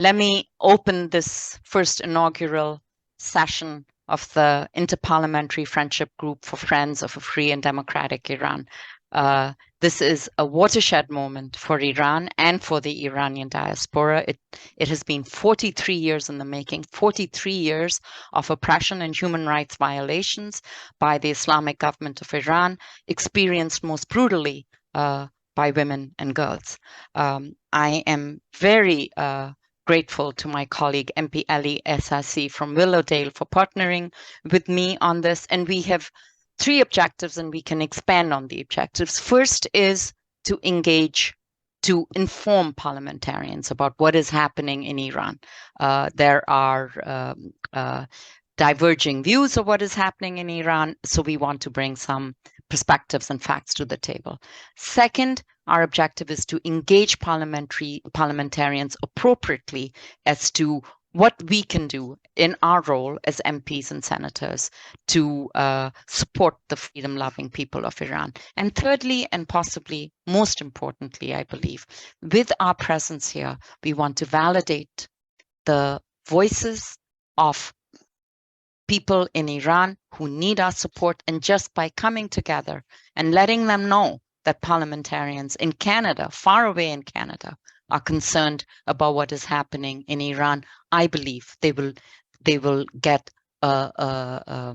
Let me open this first inaugural session of the Inter-Parliamentary Friendship Group for Friends of a Free and Democratic Iran. This is a watershed moment for Iran and for the Iranian diaspora. It has been 43 years in the making, 43 years of oppression and human rights violations by the Islamic government of Iran, experienced most brutally by women and girls. I am very grateful to my colleague MP Ali Ehsassi from Willowdale for partnering with me on this. And we have 3 objectives, and we can expand on the objectives. First is to engage, to inform parliamentarians about what is happening in Iran. There are diverging views of what is happening in Iran, so we want to bring some perspectives and facts to the table. Second, our objective is to engage parliamentarians appropriately as to what we can do in our role as MPs and senators to support the freedom-loving people of Iran. And thirdly, and possibly most importantly, I believe, with our presence here, we want to validate the voices of people in Iran who need our support, and just by coming together and letting them know that parliamentarians in Canada, far away in Canada, are concerned about what is happening in Iran, I believe they will get a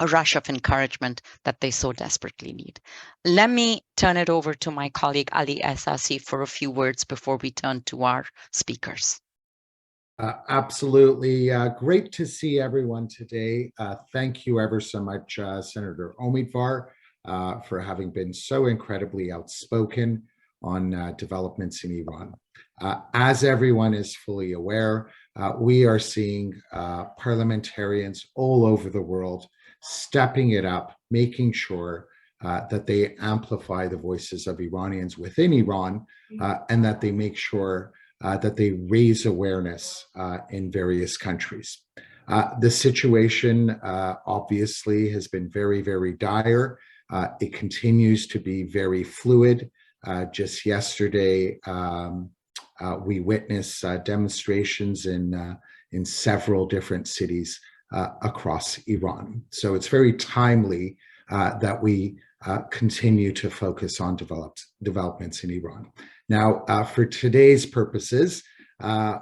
rush of encouragement that they so desperately need. Let me turn it over to my colleague Ali Ehsassi for a few words before we turn to our speakers. Absolutely. Great to see everyone today. Thank you ever so much, Senator Omidvar, for having been so incredibly outspoken on developments in Iran. As everyone is fully aware, we are seeing parliamentarians all over the world stepping it up, making sure that they amplify the voices of Iranians within Iran, and that they make sure that they raise awareness in various countries. The situation obviously has been very, very dire. It continues to be very fluid. Just yesterday, we witnessed demonstrations in several different cities across Iran. So it's very timely that we continue to focus on developments in Iran. Now, for today's purposes,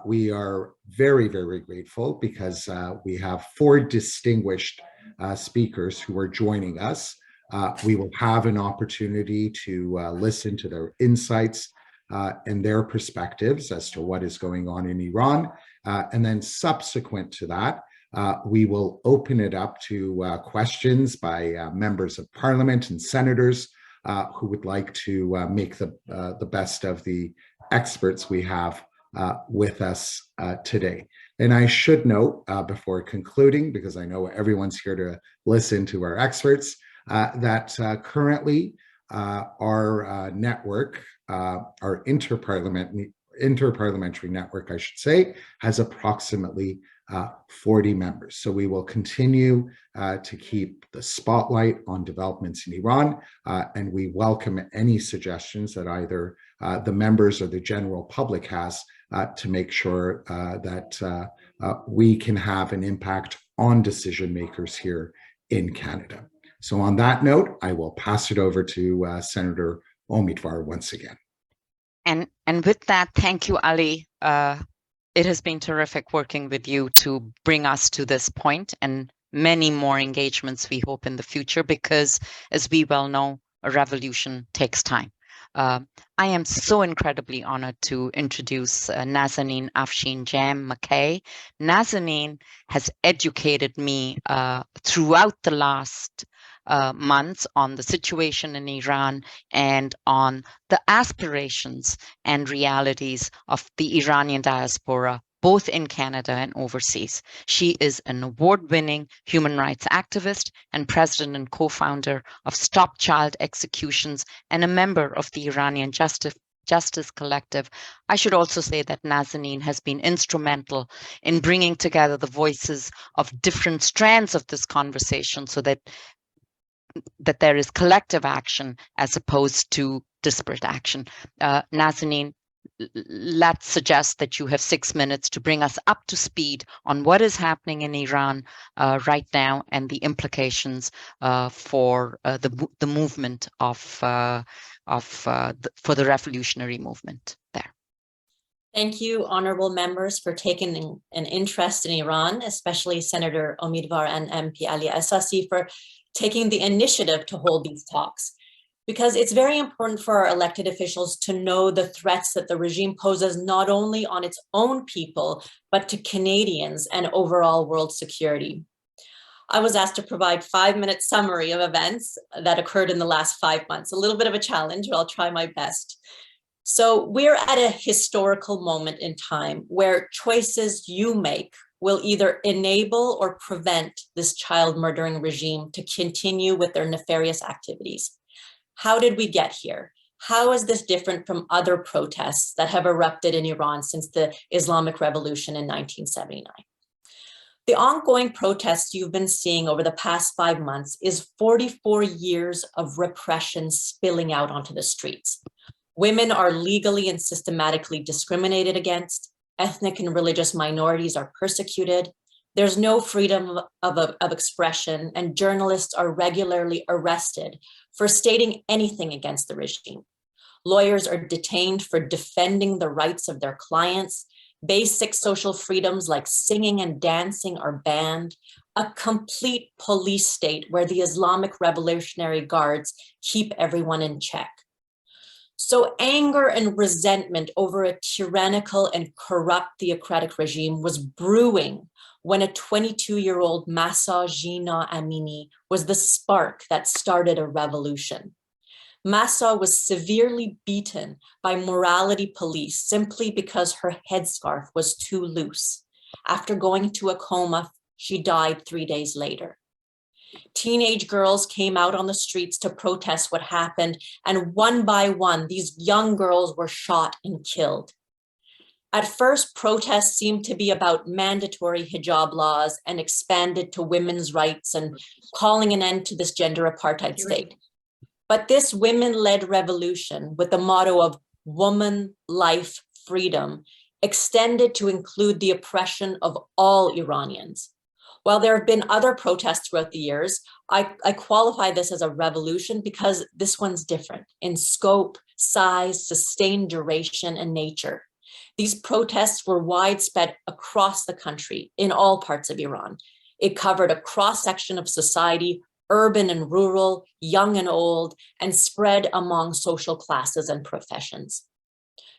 we are very, very grateful because we have 4 distinguished speakers who are joining us. We will have an opportunity to listen to their insights and their perspectives as to what is going on in Iran. And then subsequent to that, we will open it up to questions by members of parliament and senators who would like to make the best of the experts we have with us today. And I should note before concluding, because I know everyone's here to listen to our experts, that currently our network, our Inter-Parliamentary network, I should say, has approximately 40 members. So we will continue to keep the spotlight on developments in Iran, and we welcome any suggestions that either the members or the general public has to make sure that we can have an impact on decision makers here in Canada. So on that note, I will pass it over to Senator Omidvar once again. And with that, thank you, Ali. It has been terrific working with you to bring us to this point, and many more engagements we hope in the future, because as we well know, a revolution takes time. I am so incredibly honored to introduce Nazanin Afshin-Jam McKay. Nazanin has educated me throughout the last months on the situation in Iran and on the aspirations and realities of the Iranian diaspora, both in Canada and overseas. She is an award-winning human rights activist and president and co-founder of Stop Child Executions and a member of the Iranian Justice Collective. I should also say that Nazanin has been instrumental in bringing together the voices of different strands of this conversation so that there is collective action as opposed to disparate action. Nazanin, let's suggest that you have 6 minutes to bring us up to speed on what is happening in Iran right now and the implications for the movement for the revolutionary movement there. Thank you, honorable members, for taking an interest in Iran, especially Senator Omidvar and MP Ali Ehsassi for taking the initiative to hold these talks. Because it's very important for our elected officials to know the threats that the regime poses not only on its own people, but to Canadians and overall world security. I was asked to provide 5-minute summary of events that occurred in the last 5 months. A little bit of a challenge, but I'll try my best. So we're at a historical moment in time where choices you make will either enable or prevent this child murdering regime to continue with their nefarious activities. How did we get here? How is this different from other protests that have erupted in Iran since the Islamic Revolution in 1979? The ongoing protests you've been seeing over the past 5 months is 44 years of repression spilling out onto the streets. Women are legally and systematically discriminated against. Ethnic and religious minorities are persecuted. There's no freedom of expression, and journalists are regularly arrested for stating anything against the regime. Lawyers are detained for defending the rights of their clients. Basic social freedoms like singing and dancing are banned. A complete police state where the Islamic Revolutionary Guards keep everyone in check. So anger and resentment over a tyrannical and corrupt theocratic regime was brewing when a 22-year-old Mahsa Jina Amini was the spark that started a revolution. Mahsa was severely beaten by morality police simply because her headscarf was too loose. After going into a coma, she died 3 days later. Teenage girls came out on the streets to protest what happened, and one by one, these young girls were shot and killed. At first, protests seemed to be about mandatory hijab laws and expanded to women's rights and calling an end to this gender apartheid state. But this women-led revolution with the motto of woman, life, freedom extended to include the oppression of all Iranians. While there have been other protests throughout the years, I qualify this as a revolution because this one's different in scope, size, sustained duration, and nature. These protests were widespread across the country in all parts of Iran. It covered a cross-section of society, urban and rural, young and old, and spread among social classes and professions.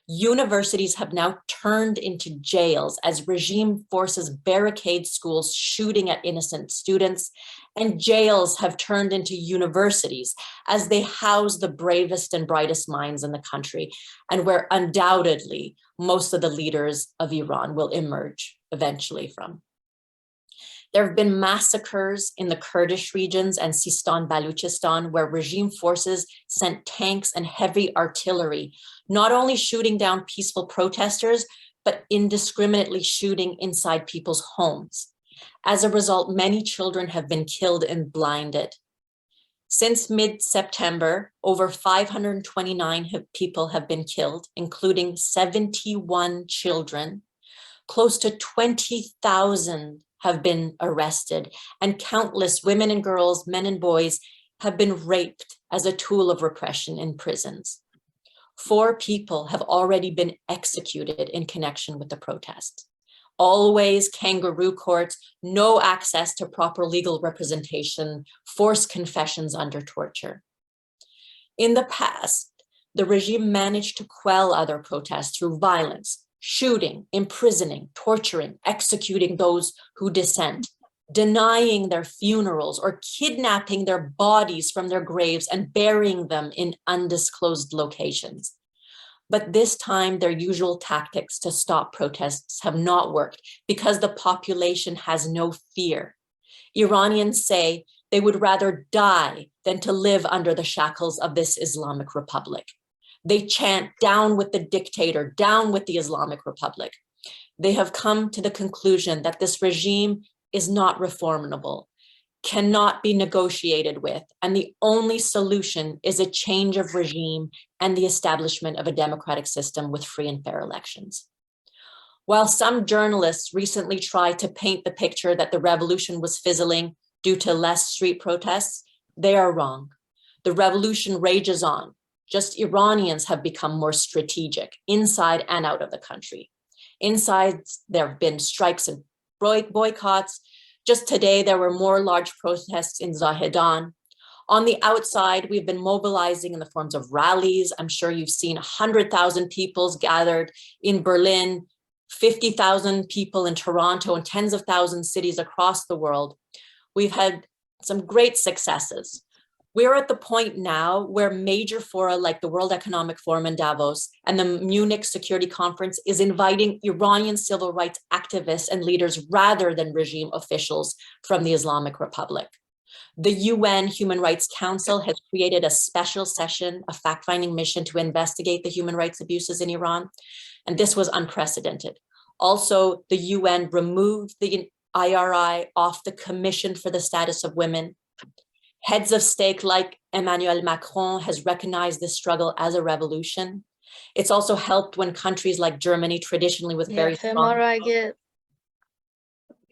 Universities have now turned into jails as regime forces barricade schools, shooting at innocent students, and jails have turned into universities as they house the bravest and brightest minds in the country, and where undoubtedly most of the leaders of Iran will emerge eventually from. There have been massacres in the Kurdish regions and Sistan Baluchistan, where regime forces sent tanks and heavy artillery, not only shooting down peaceful protesters, but indiscriminately shooting inside people's homes. As a result, many children have been killed and blinded. Since mid-September, over 529 people have been killed, including 71 children. Close to 20,000 have been arrested, and countless women and girls, men and boys have been raped as a tool of repression in prisons. 4 people have already been executed in connection with the protests. Always kangaroo courts, no access to proper legal representation, forced confessions under torture. In the past, the regime managed to quell other protests through violence, shooting, imprisoning, torturing, executing those who dissent, denying their funerals or kidnapping their bodies from their graves and burying them in undisclosed locations. But this time, their usual tactics to stop protests have not worked because the population has no fear. Iranians say they would rather die than to live under the shackles of this Islamic Republic. They chant, "Down with the dictator, down with the Islamic Republic." They have come to the conclusion that this regime is not reformable. cannot be negotiated with, and the only solution is a change of regime and the establishment of a democratic system with free and fair elections. While some journalists recently tried to paint the picture that the revolution was fizzling due to less street protests, they are wrong. The revolution rages on. Just Iranians have become more strategic inside and out of the country. Inside, there have been strikes and boycotts. Just today, there were more large protests in Zahedan. On the outside, we've been mobilizing in the forms of rallies. I'm sure you've seen 100,000 people gathered in Berlin, 50,000 people in Toronto, and tens of thousands of cities across the world. We've had some great successes. We're at the point now where major fora like the World Economic Forum in Davos and the Munich Security Conference is inviting Iranian civil rights activists and leaders rather than regime officials from the Islamic Republic. The UN Human Rights Council has created a special session, a fact-finding mission to investigate the human rights abuses in Iran, and this was unprecedented. Also, the UN removed the IRI off the Commission for the Status of Women. Heads of state like Emmanuel Macron has recognized this struggle as a revolution. It's also helped when countries like Germany, traditionally with very strong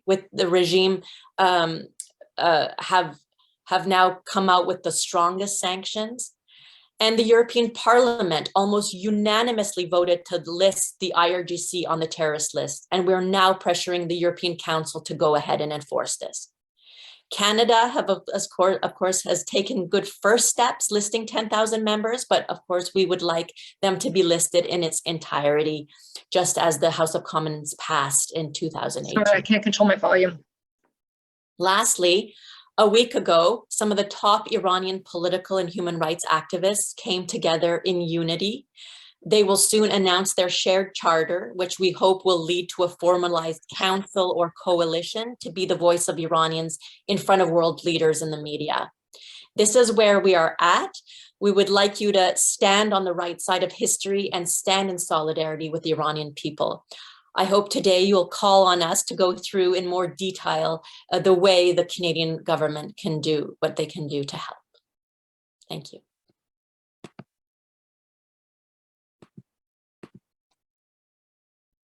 with the regime, have now come out with the strongest sanctions. And the European Parliament almost unanimously voted to list the IRGC on the terrorist list. And we're now pressuring the European Council to go ahead and enforce this. Canada, of course, has taken good first steps listing 10,000 members, but of course, we would like them to be listed in its entirety, just as the House of Commons passed in 2018. Sorry, I can't control my volume. Lastly, a week ago, some of the top Iranian political and human rights activists came together in unity. They will soon announce their shared charter, which we hope will lead to a formalized council or coalition to be the voice of Iranians in front of world leaders in the media. This is where we are at. We would like you to stand on the right side of history and stand in solidarity with the Iranian people. I hope today you'll call on us to go through in more detail the way the Canadian government can do what they can do to help. Thank you.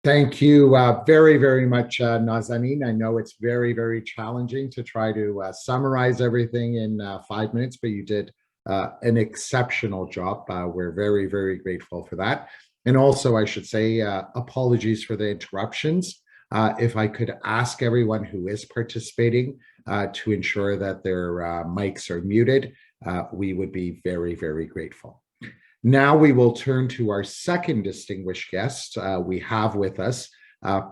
Thank you very, very much, Nazanin. I know it's very, very challenging to try to summarize everything in 5 minutes, but you did an exceptional job. We're very, very grateful for that. And also, I should say, apologies for the interruptions. If I could ask everyone who is participating to ensure that their mics are muted, we would be very, very grateful. Now we will turn to our second distinguished guest. We have with us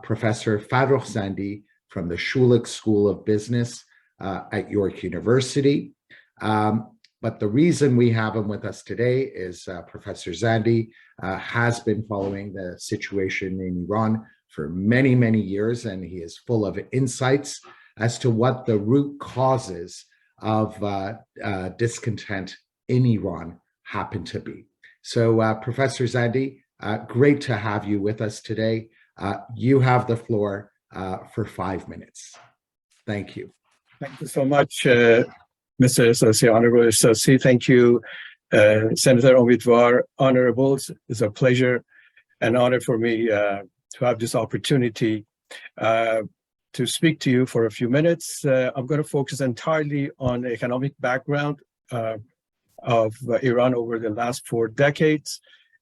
Professor Farrokh Zandi from the Schulich School of Business at York University. But the reason we have him with us today is Professor Zandi has been following the situation in Iran for many, many years, and he is full of insights as to what the root causes of discontent in Iran happen to be. So, Professor Zandi, great to have you with us today. You have the floor for 5 minutes. Thank you. Thank you so much, Mr. Ehsassi, Honorable Ehsassi. Thank you, Senator Omidvar. Honorables, it's a pleasure and honor for me to have this opportunity to speak to you for a few minutes. I'm going to focus entirely on the economic background of Iran over the last 4 decades.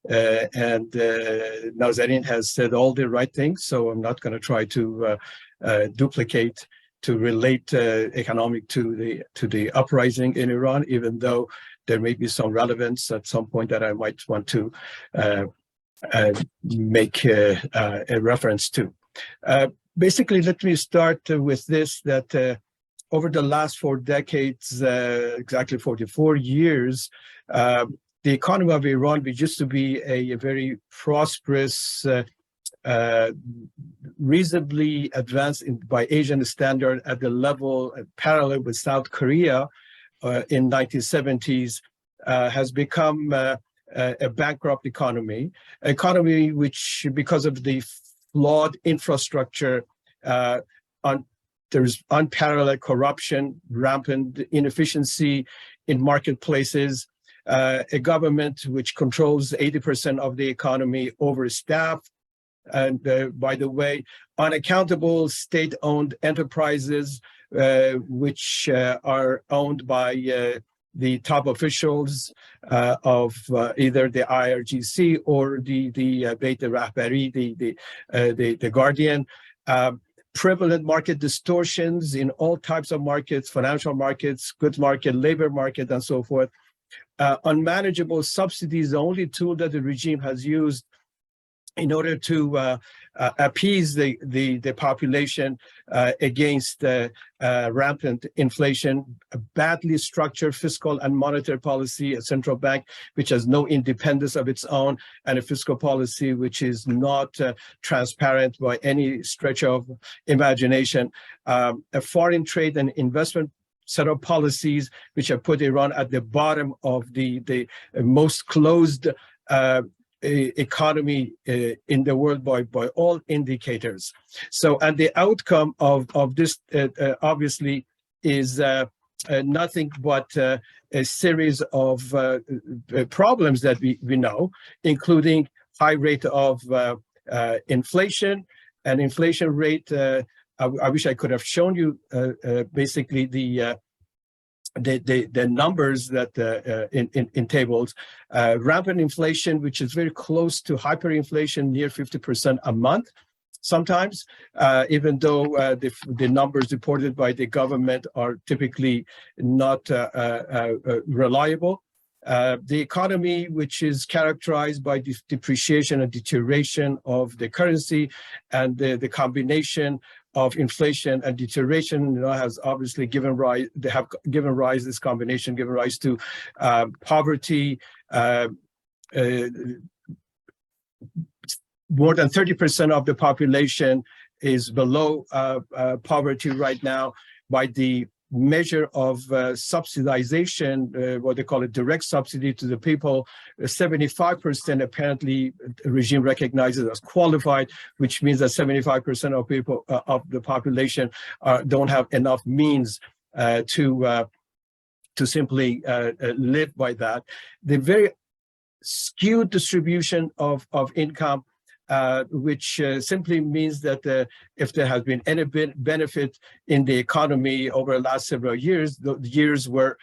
And Nazanin has said all the right things, so I'm not going to try to duplicate, to relate economic to the uprising in Iran, even though there may be some relevance at some point that I might want to make a reference to. Basically, let me start with this, that over the last 4 decades, exactly 44 years, the economy of Iran, which used to be a very prosperous, reasonably advanced by Asian standard at the level parallel with South Korea in 1970s, has become a bankrupt economy which, because of the flawed infrastructure There's unparalleled corruption, rampant inefficiency in marketplaces, a government which controls 80% of the economy, overstaffed, and by the way, unaccountable state-owned enterprises which are owned by the top officials of either the IRGC or the Beit Rahbari, the Guardian. Prevalent market distortions in all types of markets, financial markets, goods market, labor market, and so forth. Unmanageable subsidies, the only tool that the regime has used in order to appease the population against rampant inflation, a badly structured fiscal and monetary policy, a central bank which has no independence of its own, and a fiscal policy which is not transparent by any stretch of imagination, a foreign trade and investment set of policies which have put Iran at the bottom of the most closed economy in the world by all indicators. So, and the outcome of this obviously is nothing but a series of problems that we know, including high rate of inflation, and inflation rate. I wish I could have shown you basically the numbers that in tables, rampant inflation, which is very close to hyperinflation, near 50% a month, sometimes, even though the numbers reported by the government are typically not reliable. The economy, which is characterized by depreciation and deterioration of the currency, and the combination of inflation and deterioration, has obviously given rise. They have given rise. This combination given rise to poverty. More than 30% of the population is below poverty right now. By the measure of subsidization, what they call a direct subsidy to the people, 75% apparently the regime recognizes as qualified, which means that 75% of people of the population don't have enough means to simply live by that. The very skewed distribution of income, which simply means that if there has been any benefit in the economy over the last several years, the years where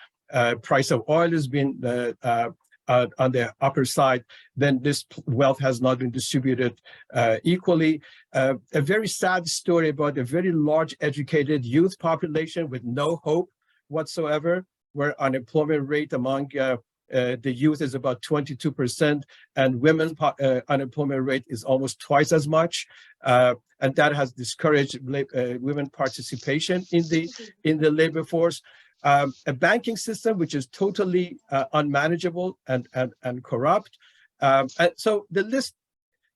price of oil has been on the upper side, then this wealth has not been distributed equally. A very sad story about a very large educated youth population with no hope whatsoever, where unemployment rate among the youth is about 22%, and women's unemployment rate is almost twice as much, and that has discouraged women participation in the labor force. A banking system which is totally unmanageable and corrupt, and so the list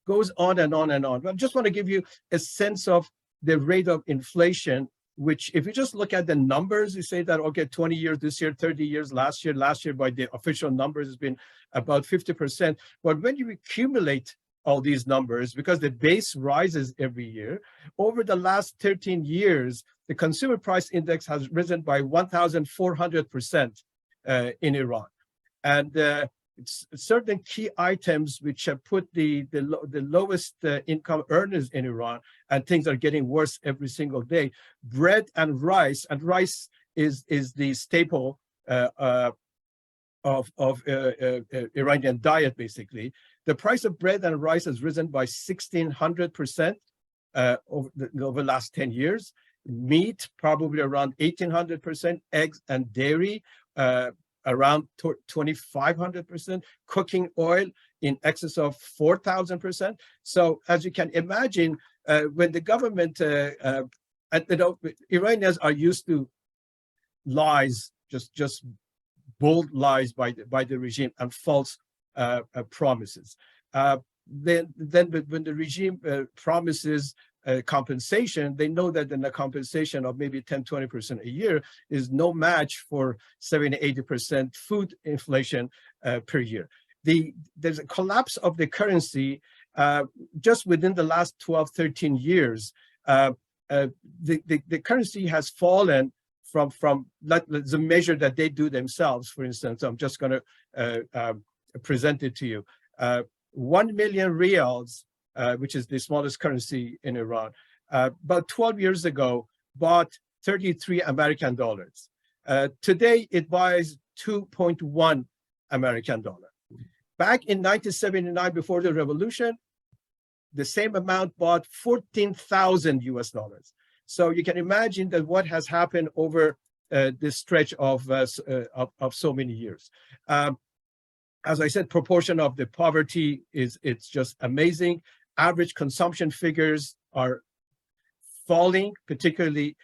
goes on and on and on. But I just want to give you a sense of the rate of inflation, which if you just look at the numbers, you say that, okay, 20 years this year, 30 years last year by the official numbers has been about 50%. But when you accumulate all these numbers, because the base rises every year, over the last 13 years, the consumer price index has risen by 1,400% in Iran. And it's certain key items which have put the lowest income earners in Iran, and things are getting worse every single day. Bread and rice is the staple of Iranian diet, basically. The price of bread and rice has risen by 1,600% over the last 10 years. Meat, probably around 1,800%. Eggs and dairy, around 2,500%, cooking oil in excess of 4,000%. So as you can imagine, when the government, Iranians are used to lies, just bold lies by the regime and false promises. Then when the regime promises compensation, they know that the compensation of maybe 10-20% a year is no match for 70-80% food inflation per year. There's a collapse of the currency just within the last 12-13 years. the currency has fallen from the measure that they do themselves. For instance, I'm just going to present it to you. 1 million riyals, which is the smallest currency in Iran, about 12 years ago bought 33 American dollars. Today, it buys 2.1 American dollar. Back in 1979, before the revolution, the same amount bought 14,000 US dollars. So you can imagine that what has happened over this stretch of so many years. As I said, proportion of the poverty it's just amazing. Average consumption figures are falling, particularly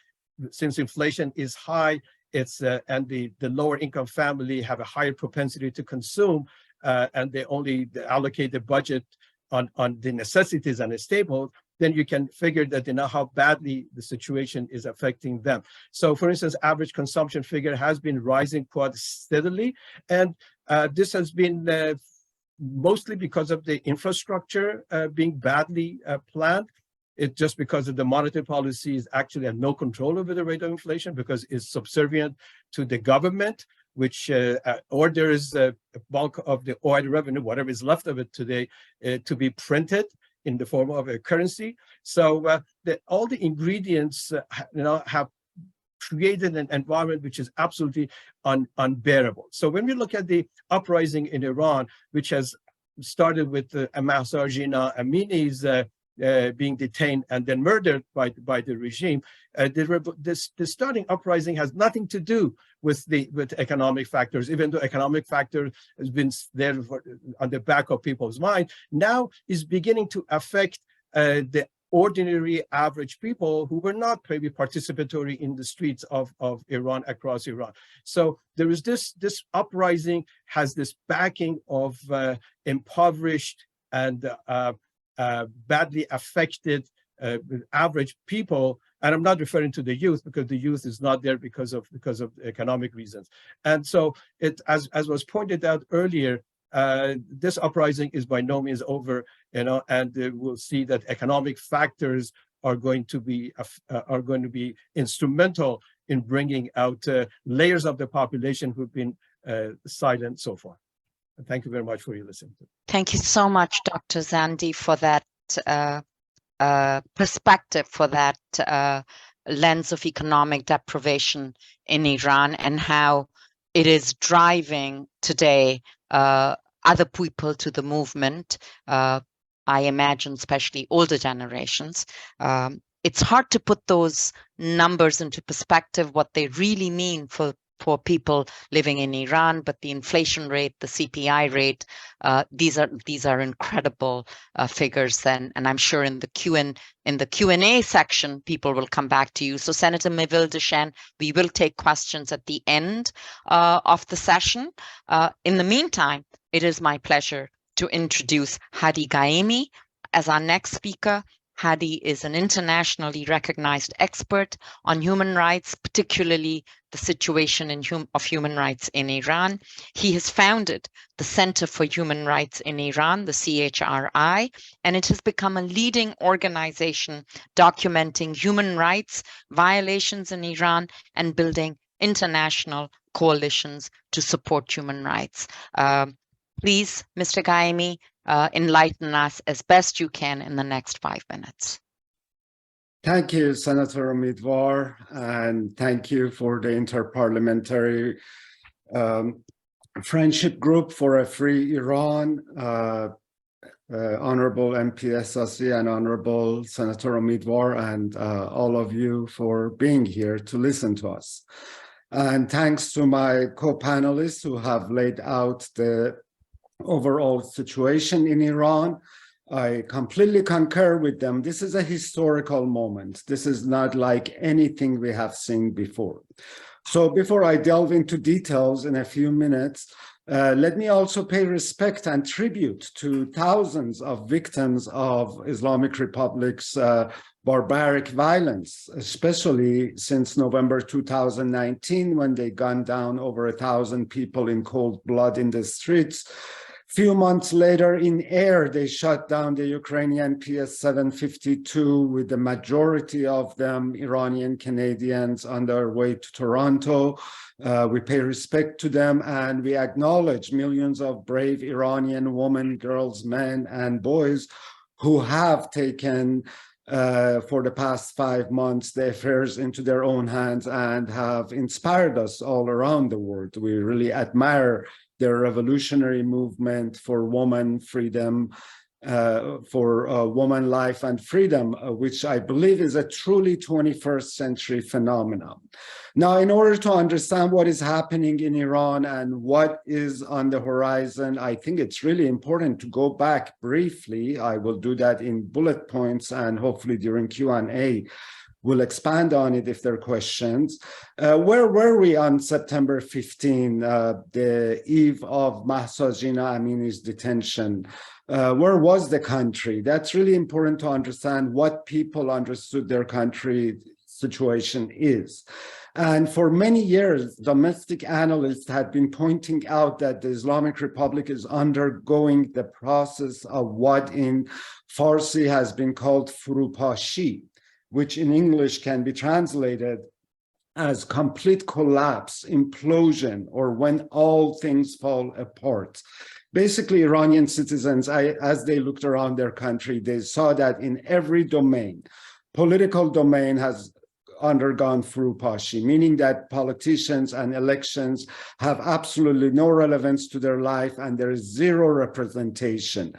since inflation is high. It's and the lower income family have a higher propensity to consume, and they only allocate the budget on the necessities and the staples. Then you can figure that they know how badly the situation is affecting them. So, for instance, average consumption figure has been rising quite steadily, and this has been mostly because of the infrastructure being badly planned. It's just because of the monetary policy is actually have no control over the rate of inflation because it's subservient to the government, which orders a bulk of the oil revenue, whatever is left of it today, to be printed in the form of a currency. So all the ingredients, have created an environment which is absolutely unbearable. So when we look at the uprising in Iran, which has started with Mahsa Amini's being detained and then murdered by the regime, the starting uprising has nothing to do with economic factors, even though economic factor has been there on the back of people's mind. Now is beginning to affect the ordinary average people who were not maybe participatory in the streets of Iran, across Iran. So there is this uprising has this backing of impoverished and badly affected average people, and I'm not referring to the youth because the youth is not there because of economic reasons. And so it, as was pointed out earlier, this uprising is by no means over, and we'll see that economic factors are going to be instrumental in bringing out layers of the population who've been silent so far. Thank you very much for your listening. Thank you so much, Dr. Zandi, for that perspective, for that lens of economic deprivation in Iran and how it is driving today other people to the movement. I imagine, especially older generations. It's hard to put those numbers into perspective, what they really mean for people living in Iran, but the inflation rate, the CPI rate, these are incredible figures. And I'm sure in the Q&A section, people will come back to you. So Senator Meville-Deschênes, we will take questions at the end of the session. In the meantime, it is my pleasure to introduce Hadi Ghaemi as our next speaker. Hadi is an internationally recognized expert on human rights, particularly the situation of human rights in Iran. He has founded the Center for Human Rights in Iran, the CHRI, and it has become a leading organization documenting human rights violations in Iran and building international coalitions to support human rights. Please, Mr. Ghaemi, enlighten us as best you can in the next 5 minutes. Thank you, Senator Omidvar, and thank you for the Inter-Parliamentary Friendship Group for a Free Iran, Honorable MP Ehsassi and Honorable Senator Omidvar, and all of you for being here to listen to us. And thanks to my co-panelists who have laid out the overall situation in Iran. I completely concur with them. This is a historical moment. This is not like anything we have seen before. So before I delve into details in a few minutes, let me also pay respect and tribute to thousands of victims of Islamic Republic's barbaric violence, especially since November 2019, when they gunned down over 1,000 people in cold blood in the streets, Few months later, in air, they shut down the Ukrainian PS-752 with the majority of them Iranian Canadians on their way to Toronto. We pay respect to them and we acknowledge millions of brave Iranian women, girls, men, and boys who have taken for the past 5 months the affairs into their own hands and have inspired us all around the world. We really admire their revolutionary movement for woman freedom, for woman life and freedom, which I believe is a truly 21st century phenomenon. Now, in order to understand what is happening in Iran and what is on the horizon, I think it's really important to go back briefly. I will do that in bullet points and hopefully during Q&A. We'll expand on it if there are questions. Where were we on September 15, the eve of Mahsa Jina Amini's detention? Where was the country? That's really important to understand what people understood their country situation is. And for many years, domestic analysts had been pointing out that the Islamic Republic is undergoing the process of what in Farsi has been called furupashi, which in English can be translated as complete collapse, implosion, or when all things fall apart. Basically, Iranian citizens, as they looked around their country, they saw that in every domain, political domain has undergone furupashi, meaning that politicians and elections have absolutely no relevance to their life and there is zero representation.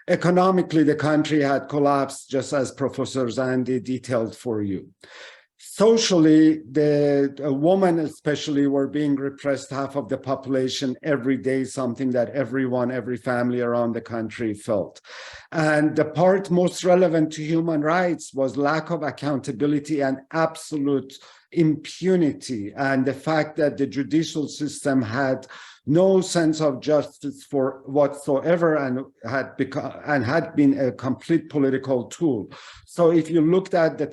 Economically, the country had collapsed, just as Professor Zandi detailed for you. Socially, the women especially were being repressed, half of the population every day, something that everyone, every family around the country felt. And the part most relevant to human rights was lack of accountability and absolute impunity, and the fact that the judicial system had no sense of justice for whatsoever and had been a complete political tool. So if you looked at the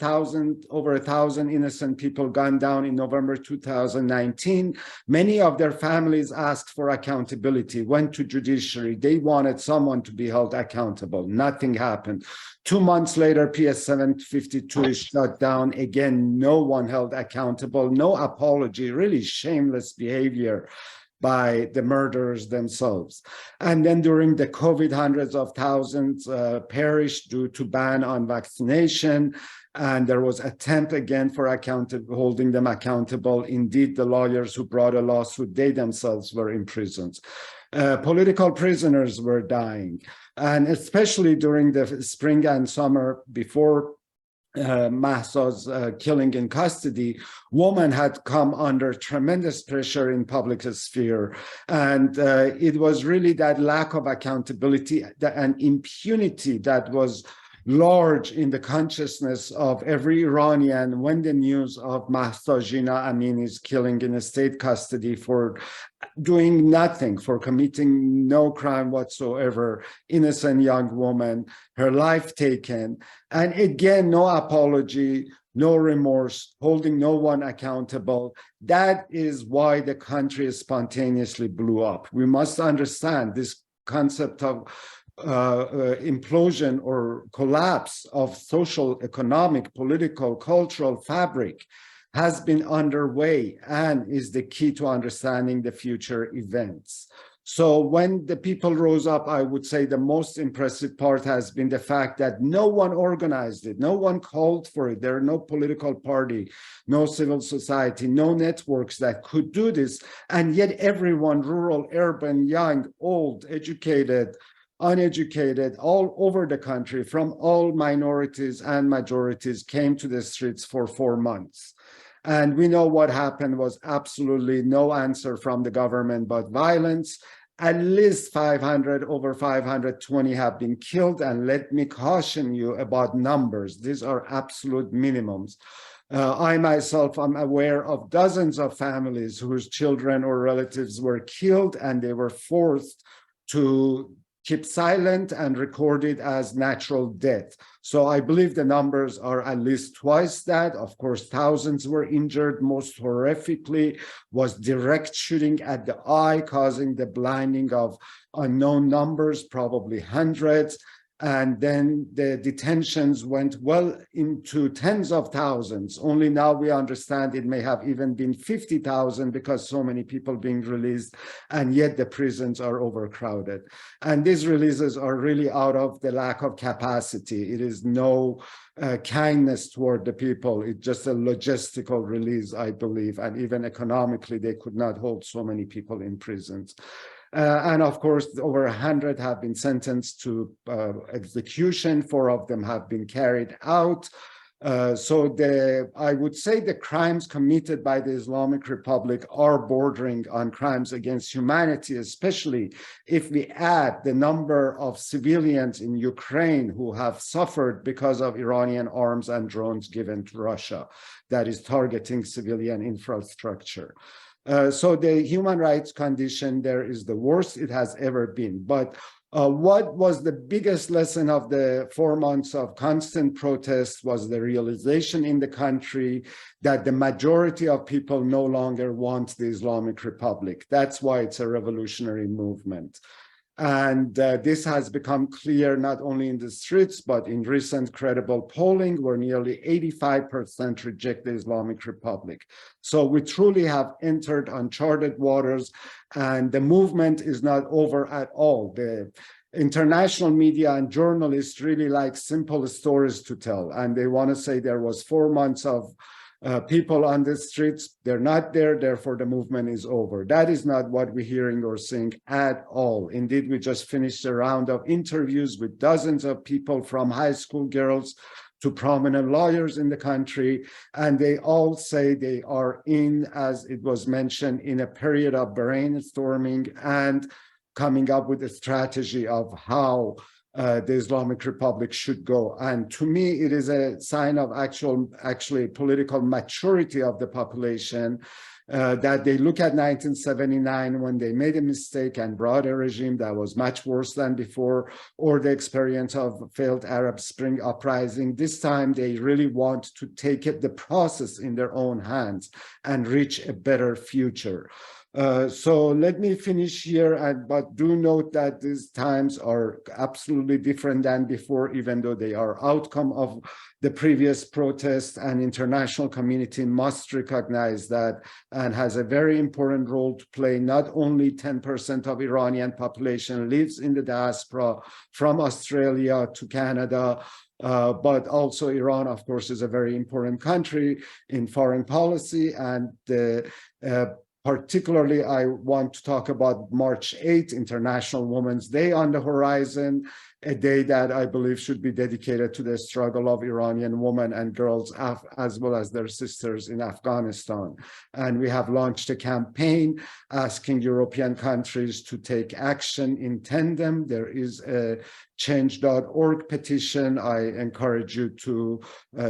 over 1,000 innocent people gunned down in November 2019, many of their families asked for accountability, went to judiciary. They wanted someone to be held accountable. Nothing happened. 2 months later, PS-752 is shut down. Again, no one held accountable, no apology, really shameless behavior by the murderers themselves. And then during the COVID, hundreds of thousands perished due to ban on vaccination. And there was attempt again for holding them accountable. Indeed, the lawyers who brought a lawsuit, they themselves were imprisoned. Political prisoners were dying. And especially during the spring and summer before Mahsa's killing in custody, women had come under tremendous pressure in public sphere. And it was really that lack of accountability and impunity that was large in the consciousness of every Iranian when the news of Mahsa Jina Amini's killing in state custody for doing nothing, for committing no crime whatsoever, innocent young woman, her life taken, and again, no apology, no remorse, holding no one accountable. That is why the country spontaneously blew up. We must understand this concept of implosion or collapse of social, economic, political, cultural fabric has been underway and is the key to understanding the future events. So when the people rose up, I would say the most impressive part has been the fact that no one organized it, no one called for it. There are no political party, no civil society, no networks that could do this. And yet everyone, rural, urban, young, old, educated, uneducated, all over the country, from all minorities and majorities, came to the streets for 4 months. And we know what happened was absolutely no answer from the government but violence. At least over 520 have been killed. And let me caution you about numbers. These are absolute minimums. I myself am aware of dozens of families whose children or relatives were killed and they were forced to keep silent and recorded as natural death. So I believe the numbers are at least twice that. Of course, thousands were injured. Most horrifically was direct shooting at the eye, causing the blinding of unknown numbers, probably hundreds. And then the detentions went well into tens of thousands. Only now we understand it may have even been 50,000 because so many people being released, and yet the prisons are overcrowded. And these releases are really out of the lack of capacity. It is no kindness toward the people. It's just a logistical release, I believe, and even economically, they could not hold so many people in prisons. And of course, over 100 have been sentenced to execution. 4 of them have been carried out. So I would say the crimes committed by the Islamic Republic are bordering on crimes against humanity, especially if we add the number of civilians in Ukraine who have suffered because of Iranian arms and drones given to Russia that is targeting civilian infrastructure. So the human rights condition there is the worst it has ever been. But what was the biggest lesson of the 4 months of constant protest was the realization in the country that the majority of people no longer want the Islamic Republic. That's why it's a revolutionary movement. And this has become clear not only in the streets, but in recent credible polling, where nearly 85% reject the Islamic Republic. So we truly have entered uncharted waters, and the movement is not over at all. The international media and journalists really like simple stories to tell, and they want to say there was 4 months of people on the streets. They're not there, therefore the movement is over. That is not what we're hearing or seeing at all. Indeed, we just finished a round of interviews with dozens of people, from high school girls to prominent lawyers in the country, and they all say they are in, as it was mentioned, in a period of brainstorming and coming up with a strategy of how the Islamic Republic should go. And to me, it is a sign of actually political maturity of the population, that they look at 1979 when they made a mistake and brought a regime that was much worse than before, or the experience of failed Arab Spring uprising. This time, they really want to take the process in their own hands and reach a better future. So let me finish here, but do note that these times are absolutely different than before, even though they are outcome of the previous protests, and international community must recognize that and has a very important role to play. Not only 10% of Iranian population lives in the diaspora from Australia to Canada, but also Iran, of course, is a very important country in foreign policy, and particularly, I want to talk about March 8th, International Women's Day on the horizon, a day that I believe should be dedicated to the struggle of Iranian women and girls, as well as their sisters in Afghanistan. And we have launched a campaign asking European countries to take action in tandem. There is a change.org petition. I encourage you to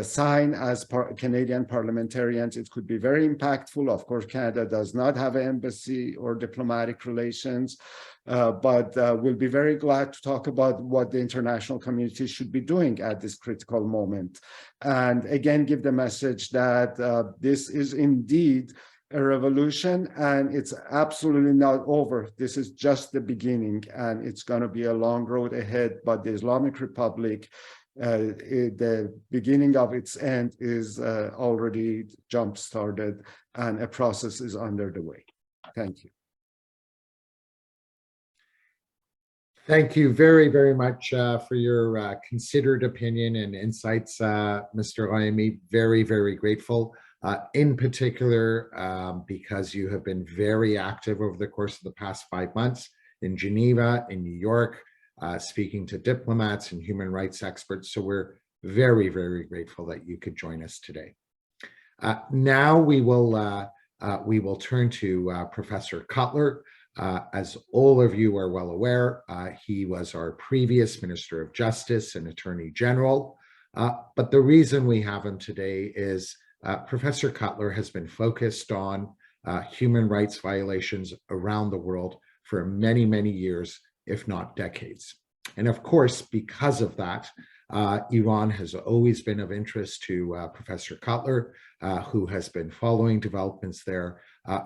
sign as Canadian parliamentarians. It could be very impactful. Of course, Canada does not have an embassy or diplomatic relations, but we'll be very glad to talk about what the international community should be doing at this critical moment. And again, give the message that this is indeed a revolution, and it's absolutely not over. This is just the beginning, and it's going to be a long road ahead. But the Islamic Republic, the beginning of its end is already jump-started, and a process is under the way. Thank you. Thank you very, very much for your considered opinion and insights, Mr. Ghaemi. Very, very grateful. In particular, because you have been very active over the course of the past 5 months in Geneva, in New York, speaking to diplomats and human rights experts. So we're very, very grateful that you could join us today. Now we will turn to Professor Cotler. As all of you are well aware, he was our previous Minister of Justice and Attorney General. But the reason we have him today is Professor Cotler has been focused on human rights violations around the world for many, many years, if not decades. And of course, because of that, Iran has always been of interest to Professor Cotler, who has been following developments there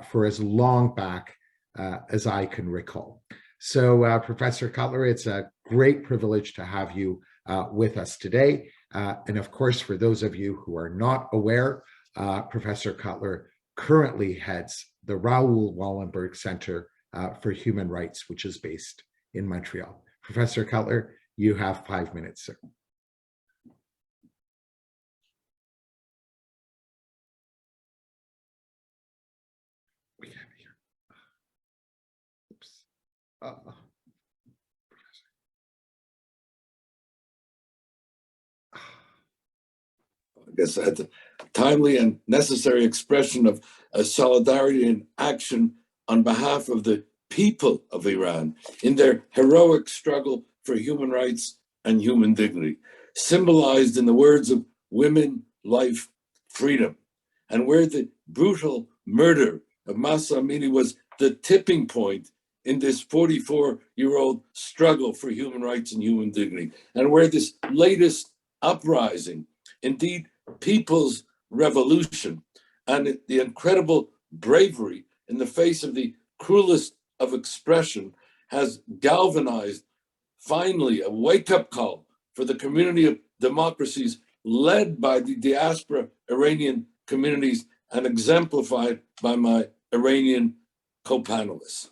for as long back as I can recall. So Professor Cotler, it's a great privilege to have you with us today. And of course, for those of you who are not aware, Professor Cotler currently heads the Raoul Wallenberg Center for Human Rights, which is based in Montreal. Professor Cotler, you have 5 minutes, sir. We have here. Oops. I guess that's a timely and necessary expression of solidarity and action on behalf of the people of Iran in their heroic struggle for human rights and human dignity, symbolized in the words of women, life, freedom, and where the brutal murder of Mahsa Amini was the tipping point in this 44-year-old struggle for human rights and human dignity, and where this latest uprising, indeed people's revolution, and the incredible bravery in the face of the cruelest of expression has galvanized finally a wake-up call for the community of democracies led by the diaspora Iranian communities and exemplified by my Iranian co-panelists.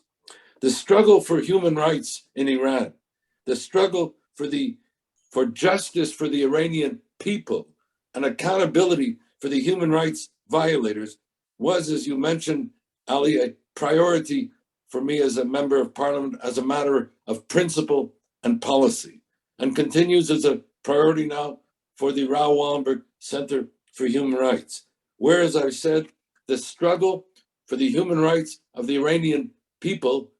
The struggle for human rights in Iran, the struggle for justice for the Iranian people and accountability for the human rights violators was, as you mentioned, Ali, a priority for me as a member of parliament as a matter of principle and policy, and continues as a priority now for the Raoul Wallenberg Center for Human Rights, where, as I've said, the struggle for the human rights of the Iranian people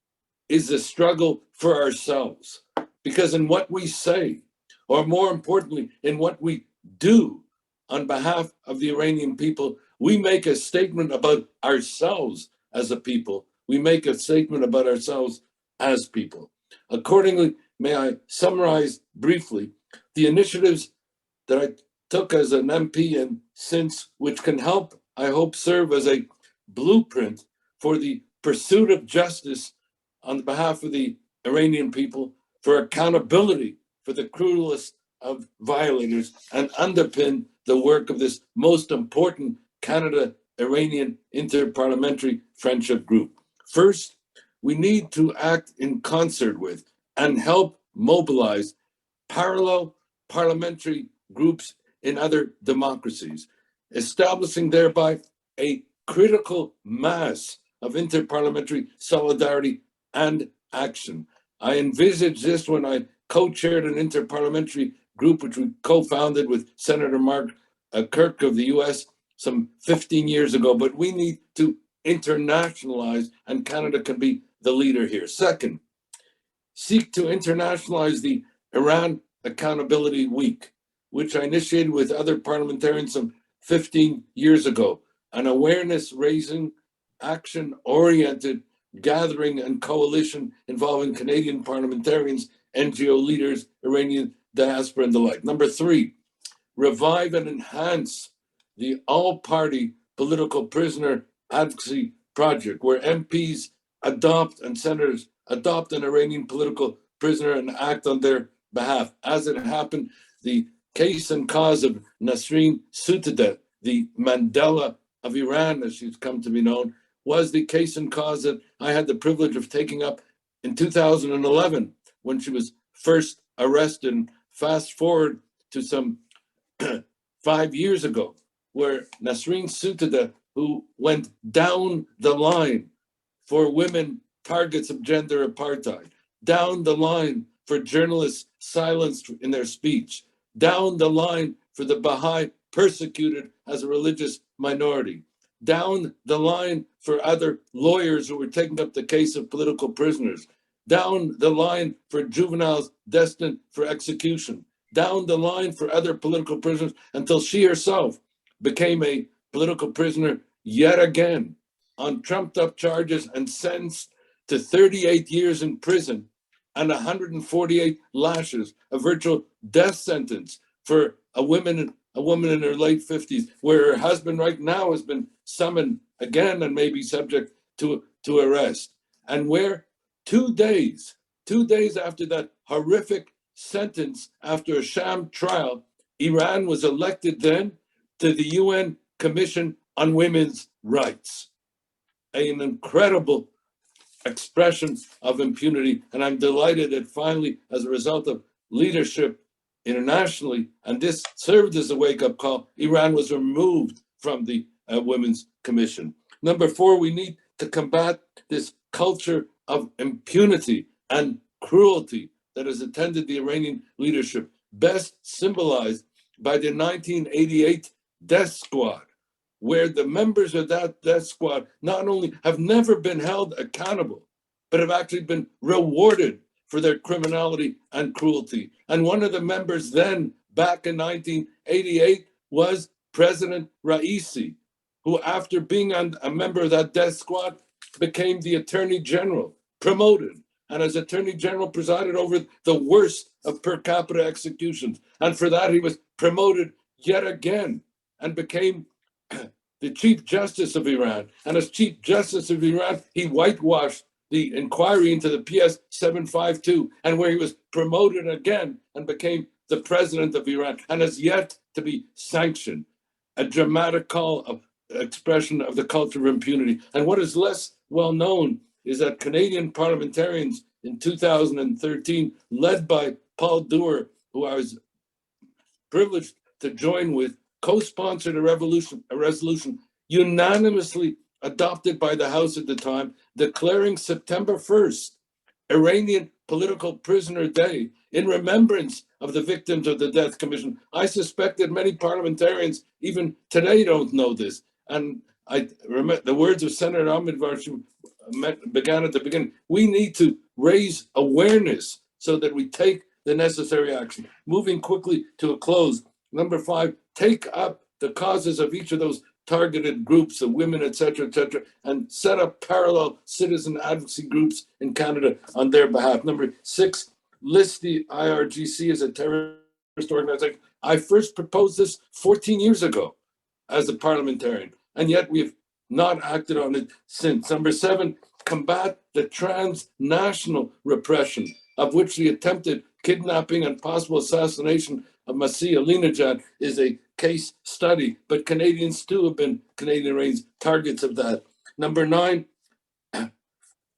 is the struggle for ourselves. Because in what we say, or more importantly, in what we do on behalf of the Iranian people, we make a statement about ourselves as a people. We make a statement about ourselves as people. Accordingly, may I summarize briefly the initiatives that I took as an MP and since, which can help, I hope, serve as a blueprint for the pursuit of justice on behalf of the Iranian people, for accountability for the cruelest of violators, and underpin the work of this most important Canada-Iranian Inter-Parliamentary Friendship Group. First, we need to act in concert with and help mobilize parallel parliamentary groups in other democracies, establishing thereby a critical mass of inter-parliamentary solidarity and action. I envisaged this when I co-chaired an inter-parliamentary group, which we co-founded with Senator Mark Kirk of the US some 15 years ago, but we need to internationalize, and Canada can be the leader here. Second, seek to internationalize the Iran Accountability Week, which I initiated with other parliamentarians some 15 years ago, an awareness-raising, action-oriented gathering and coalition involving Canadian parliamentarians, NGO leaders, Iranian diaspora, and the like. Number three, revive and enhance the all-party political prisoner advocacy project, where MPs adopt and senators adopt an Iranian political prisoner and act on their behalf. As it happened, the case and cause of Nasrin Sotoudeh, the Mandela of Iran, as she's come to be known, was the case and cause that I had the privilege of taking up in 2011 when she was first arrested. And fast forward to some 5 years ago, where Nasrin Sotoudeh, who went down the line for women targets of gender apartheid, down the line for journalists silenced in their speech, down the line for the Baha'i persecuted as a religious minority, down the line for other lawyers who were taking up the case of political prisoners, down the line for juveniles destined for execution, down the line for other political prisoners, until she herself became a political prisoner yet again on trumped up charges and sentenced to 38 years in prison and 148 lashes, a virtual death sentence for a woman in her late 50s, where her husband right now has been summoned again and may be subject to arrest. And where 2 days after that horrific sentence, after a sham trial, Iran was elected then to the UN Commission on Women's Rights. An incredible expression of impunity. And I'm delighted that finally, as a result of leadership internationally, and this served as a wake-up call, Iran was removed from the Women's Commission. Number 4, we need to combat this culture of impunity and cruelty that has attended the Iranian leadership, best symbolized by the 1988 death squad, where the members of that death squad not only have never been held accountable, but have actually been rewarded for their criminality and cruelty. And one of the members then, back in 1988, was President Raisi, who, after being a member of that death squad, became the Attorney General, promoted, and as Attorney General presided over the worst of per capita executions. And for that, he was promoted yet again and became the Chief Justice of Iran. And as Chief Justice of Iran, he whitewashed the inquiry into the PS 752, and where he was promoted again and became the president of Iran, and has yet to be sanctioned. A dramatic call of expression of the culture of impunity. And what is less well known is that Canadian parliamentarians in 2013, led by Paul Dewar, who I was privileged to join with, co-sponsored a resolution unanimously adopted by the House at the time, declaring September 1st Iranian Political Prisoner Day in remembrance of the victims of the Death Commission. I suspect that many parliamentarians even today don't know this. And I remember the words of Senator Omidvar began at the beginning. We need to raise awareness so that we take the necessary action. Moving quickly to a close. Number 5, take up the causes of each of those targeted groups of women, et cetera, and set up parallel citizen advocacy groups in Canada on their behalf. Number 6, list the IRGC as a terrorist organization. I first proposed this 14 years ago as a parliamentarian, and yet we've not acted on it since. Number 7, combat the transnational repression of which the attempted kidnapping and possible assassination of Masih Alinejad is a case study, but Canadians too have been, Canadian Iranians, targets of that. Number 9,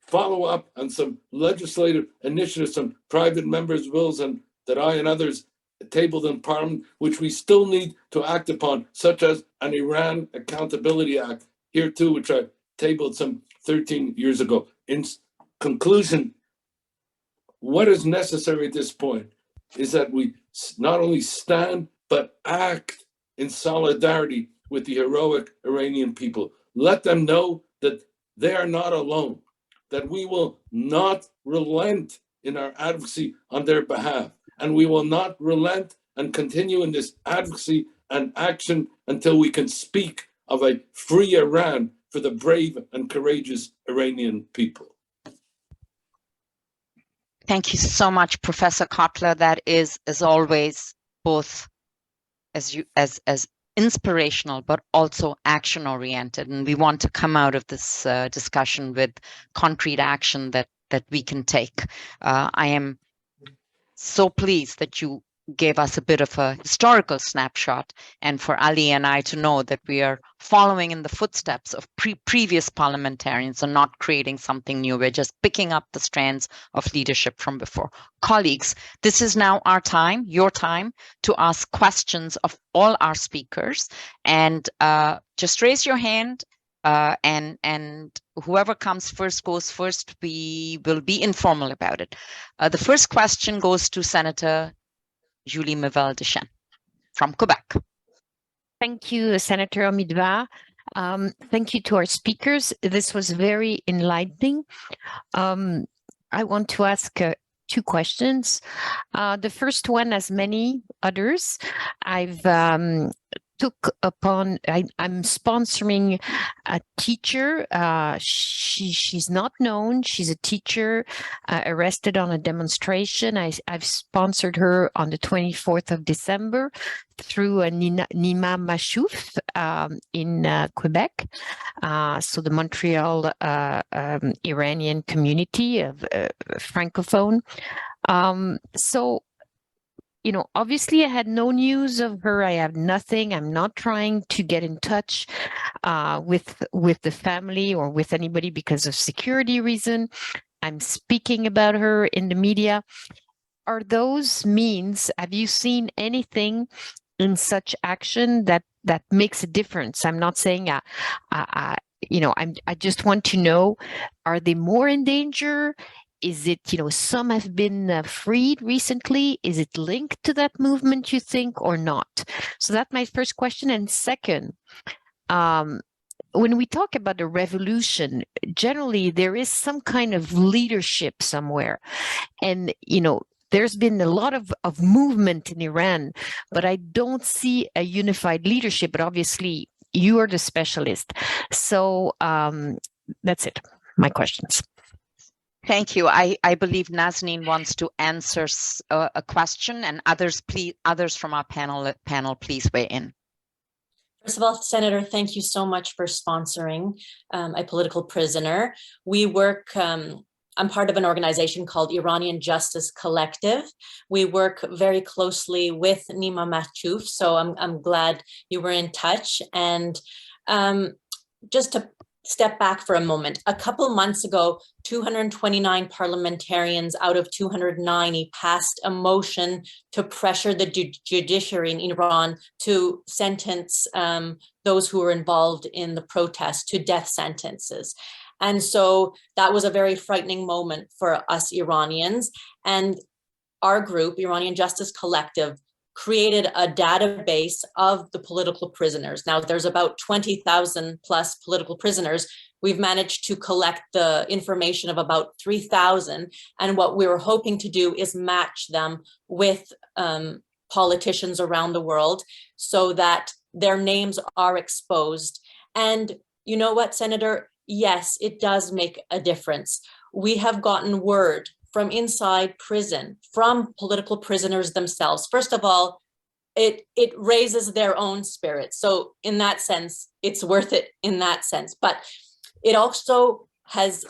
follow up on some legislative initiatives, some private members' bills, and that I and others tabled in Parliament, which we still need to act upon, such as an Iran Accountability Act, here too, which I tabled some 13 years ago. In conclusion, what is necessary at this point is that we not only stand, but act in solidarity with the heroic Iranian people. Let them know that they are not alone, that we will not relent in our advocacy on their behalf, and we will not relent and continue in this advocacy and action until we can speak of a free Iran for the brave and courageous Iranian people. Thank you so much, Professor Cotler. That is, as always, both as inspirational, but also action-oriented. And we want to come out of this discussion with concrete action that we can take. I am so pleased that you gave us a bit of a historical snapshot, and for Ali and I to know that we are following in the footsteps of previous parliamentarians and not creating something new. We're just picking up the strands of leadership from before. Colleagues, this is now our time, your time, to ask questions of all our speakers, and just raise your hand, and whoever comes first goes first. We will be informal about it. The first question goes to Senator Julie Mevel-Deschênes from Quebec. Thank you, Senator Omidvar. Thank you to our speakers. This was very enlightening. I want to ask 2 questions. The first one, as many others, I've took upon, I'm sponsoring a teacher. She's not known. She's a teacher arrested on a demonstration. I've sponsored her on the 24th of December through a Nima Machouf in Quebec. So the Montreal Iranian community of Francophone. So, you know, obviously I had no news of her. I have nothing. I'm not trying to get in touch with the family or with anybody because of security reason. I'm speaking about her in the media. Are those means, have you seen anything in such action that makes a difference? I'm not saying, you know, I just want to know, are they more in danger? Is it, you know, some have been freed recently? Is it linked to that movement, you think, or not? So that's my first question. And second, when we talk about a revolution, generally there is some kind of leadership somewhere. And, you know, there's been a lot of movement in Iran, but I don't see a unified leadership. But obviously, you are the specialist. So that's it, my questions. Thank you. I believe Nazanin wants to answer a question, and others from our panel, please weigh in. First of all, Senator, thank you so much for sponsoring a political prisoner. We work, I'm part of an organization called Iranian Justice Collective. We work very closely with Nima Machouf, so I'm glad you were in touch. And just to step back for a moment, a couple months ago, 229 parliamentarians out of 290 passed a motion to pressure the judiciary in Iran to sentence those who were involved in the protest to death sentences. And so that was a very frightening moment for us Iranians. And our group, Iranian Justice Collective, created a database of the political prisoners. Now there's about 20,000 plus political prisoners. We've managed to collect the information of about 3,000. And what we were hoping to do is match them with politicians around the world so that their names are exposed. And you know what, Senator? Yes, it does make a difference. We have gotten word from inside prison, from political prisoners themselves. First of all, it raises their own spirit. So in that sense, it's worth it in that sense. But it also has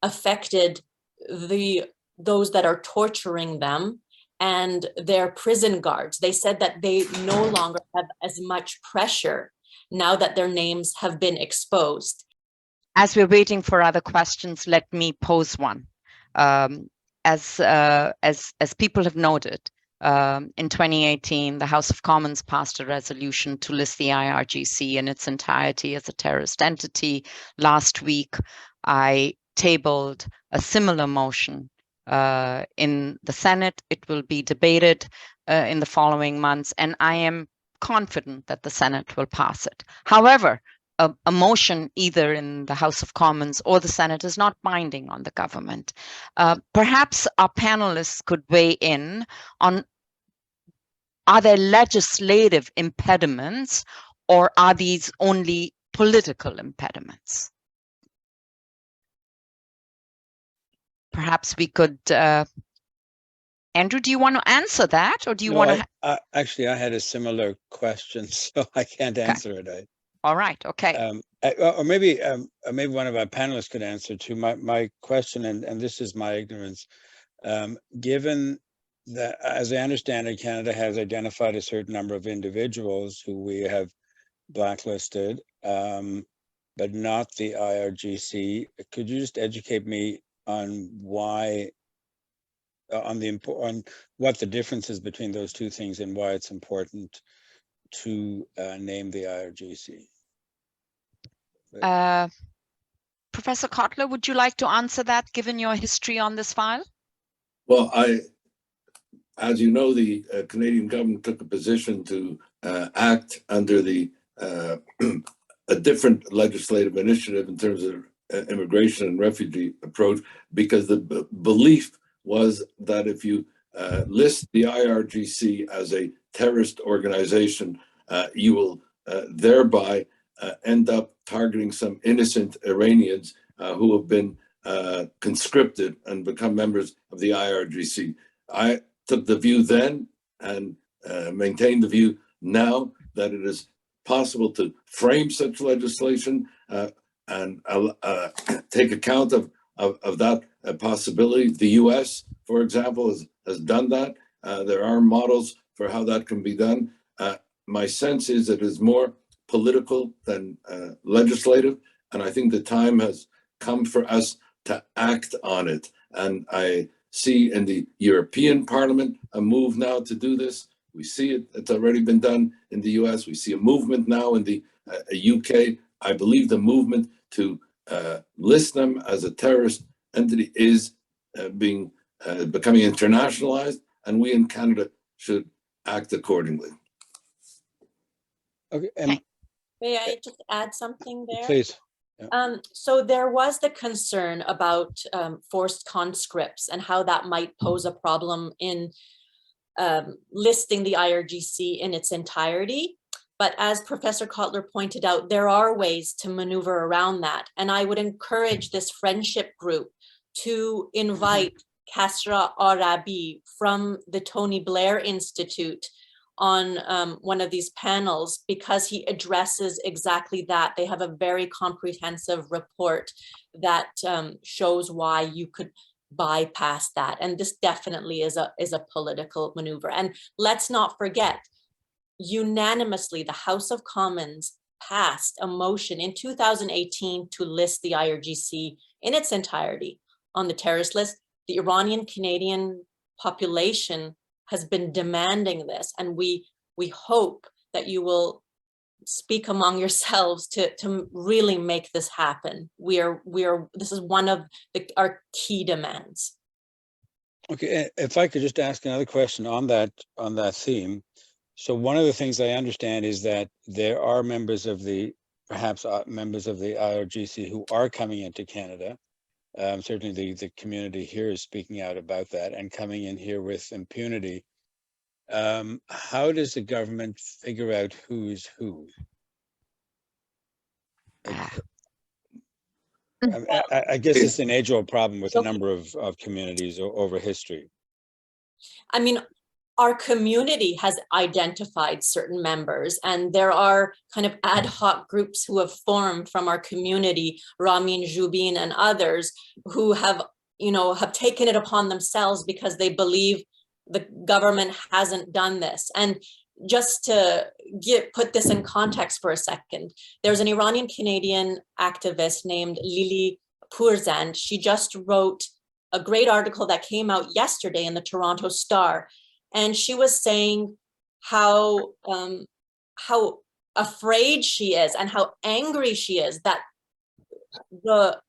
affected those that are torturing them and their prison guards. They said that they no longer have as much pressure now that their names have been exposed. As we're waiting for other questions, let me pose one. As people have noted, in 2018, the House of Commons passed a resolution to list the IRGC in its entirety as a terrorist entity. Last week, I tabled a similar motion in the Senate. It will be debated in the following months, and I am confident that the Senate will pass it. However, a motion either in the House of Commons or the Senate is not binding on the government. Perhaps our panelists could weigh in on, are there legislative impediments or are these only political impediments? Perhaps we could, Andrew, do you want to answer that, or do you want to? Actually, I had a similar question, so I can't answer it. All right. Okay. Or maybe one of our panelists could answer too. My question, and this is my ignorance, given that, as I understand it, Canada has identified a certain number of individuals who we have blacklisted, but not the IRGC. Could you just educate me on why, on what the difference is between those two things and why it's important to name the IRGC? Professor Cotler, would you like to answer that, given your history on this file? Well, as you know, the Canadian government took a position to act under a different legislative initiative in terms of immigration and refugee approach, because the belief was that if you list the IRGC as a terrorist organization, you will thereby end up targeting some innocent Iranians who have been conscripted and become members of the IRGC. I took the view then and maintain the view now that it is possible to frame such legislation and take account of that possibility. The US, for example, has done that. There are models for how that can be done. My sense is that it is more political than legislative, and I think the time has come for us to act on it. And I see in the European Parliament a move now to do this. We see it, it's already been done in the US. We see a movement now in the UK. I believe the movement to list them as a terrorist entity is becoming internationalized, and we in Canada should act accordingly. Okay, and May I just add something there? please. Yeah. So there was the concern about forced conscripts and how that might pose a problem in listing the IRGC in its entirety. But as Professor Cotler pointed out, there are ways to maneuver around that. And I would encourage this friendship group to invite Kasra Arabi from the Tony Blair Institute on one of these panels, because he addresses exactly that. They have a very comprehensive report that shows why you could bypass that. And this definitely is a political maneuver. And let's not forget, unanimously, the House of Commons passed a motion in 2018 to list the IRGC in its entirety on the terrorist list. The Iranian Canadian population has been demanding this, and we hope that you will speak among yourselves to really make this happen. This is one of our key demands. Okay, if I could just ask another question on that theme. So one of the things I understand is that there are members of the members of the IRGC who are coming into Canada. Certainly the community here is speaking out about that and coming in here with impunity. How does the government figure out who's who? I guess it's an age-old problem with a number of communities over history. I mean, our community has identified certain members, and there are kind of ad hoc groups who have formed from our community, Ramin Jubin and others, who have taken it upon themselves because they believe the government hasn't done this. And just to put this in context for a second, there's an Iranian Canadian activist named Lili Purzand. She just wrote a great article that came out yesterday in the Toronto Star. And she was saying how afraid she is and how angry she is that the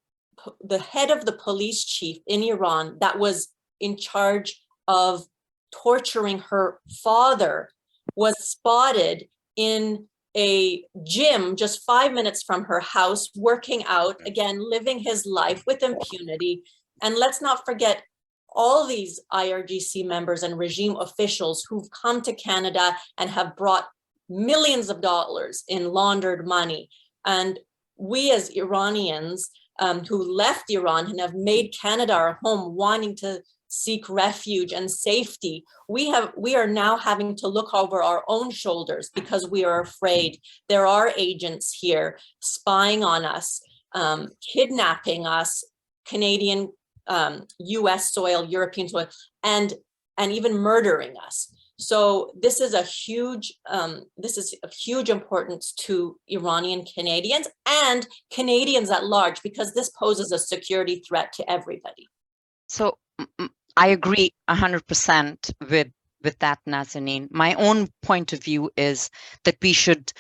head of the police chief in Iran that was in charge of torturing her father was spotted in a gym just 5 minutes from her house, working out, again, living his life with impunity. And let's not forget all these IRGC members and regime officials who've come to Canada and have brought millions of dollars in laundered money. And we as Iranians who left Iran and have made Canada our home, wanting to seek refuge and safety, we are now having to look over our own shoulders because we are afraid. There are agents here spying on us, kidnapping us, Canadian, US soil, European soil, and even murdering us. So this is of huge importance to Iranian Canadians and Canadians at large, because this poses a security threat to everybody. So I agree 100% with that, Nazanin. My own point of view is that we should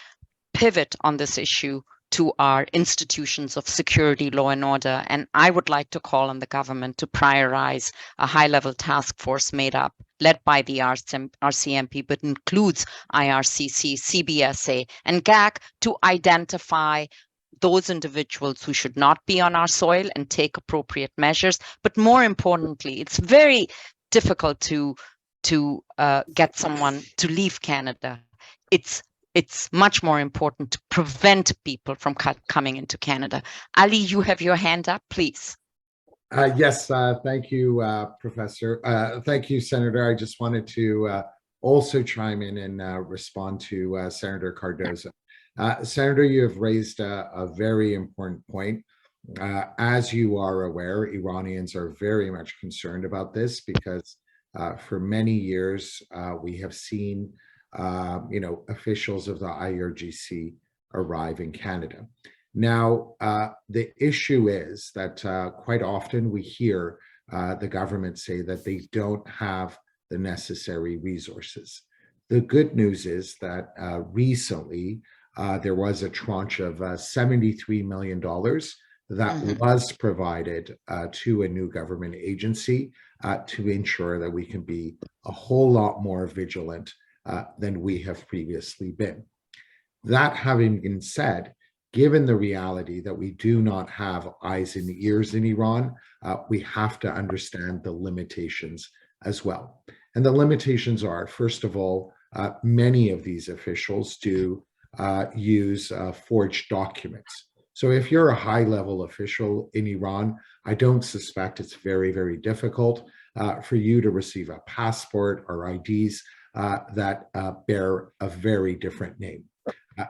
pivot on this issue to our institutions of security, law and order. And I would like to call on the government to prioritize a high-level task force led by the RCMP, but includes IRCC, CBSA, and GAC to identify those individuals who should not be on our soil and take appropriate measures. But more importantly, it's very difficult to to get someone to leave Canada. It's much more important to prevent people from coming into Canada. Ali, you have your hand up, please. Yes, thank you, Professor. Thank you, Senator. I just wanted to also chime in and respond to Senator Cardoza. Senator, you have raised a very important point. As you are aware, Iranians are very much concerned about this because for many years we have seen officials of the IRGC arrive in Canada. Now, the issue is that quite often we hear the government say that they don't have the necessary resources. The good news is that recently there was a tranche of $73 million that was provided to a new government agency to ensure that we can be a whole lot more vigilant than we have previously been. That having been said, given the reality that we do not have eyes and ears in Iran, we have to understand the limitations as well. And the limitations are, first of all, many of these officials do use forged documents. So if you're a high-level official in Iran, I don't suspect it's very, very difficult for you to receive a passport or IDs that bear a very different name.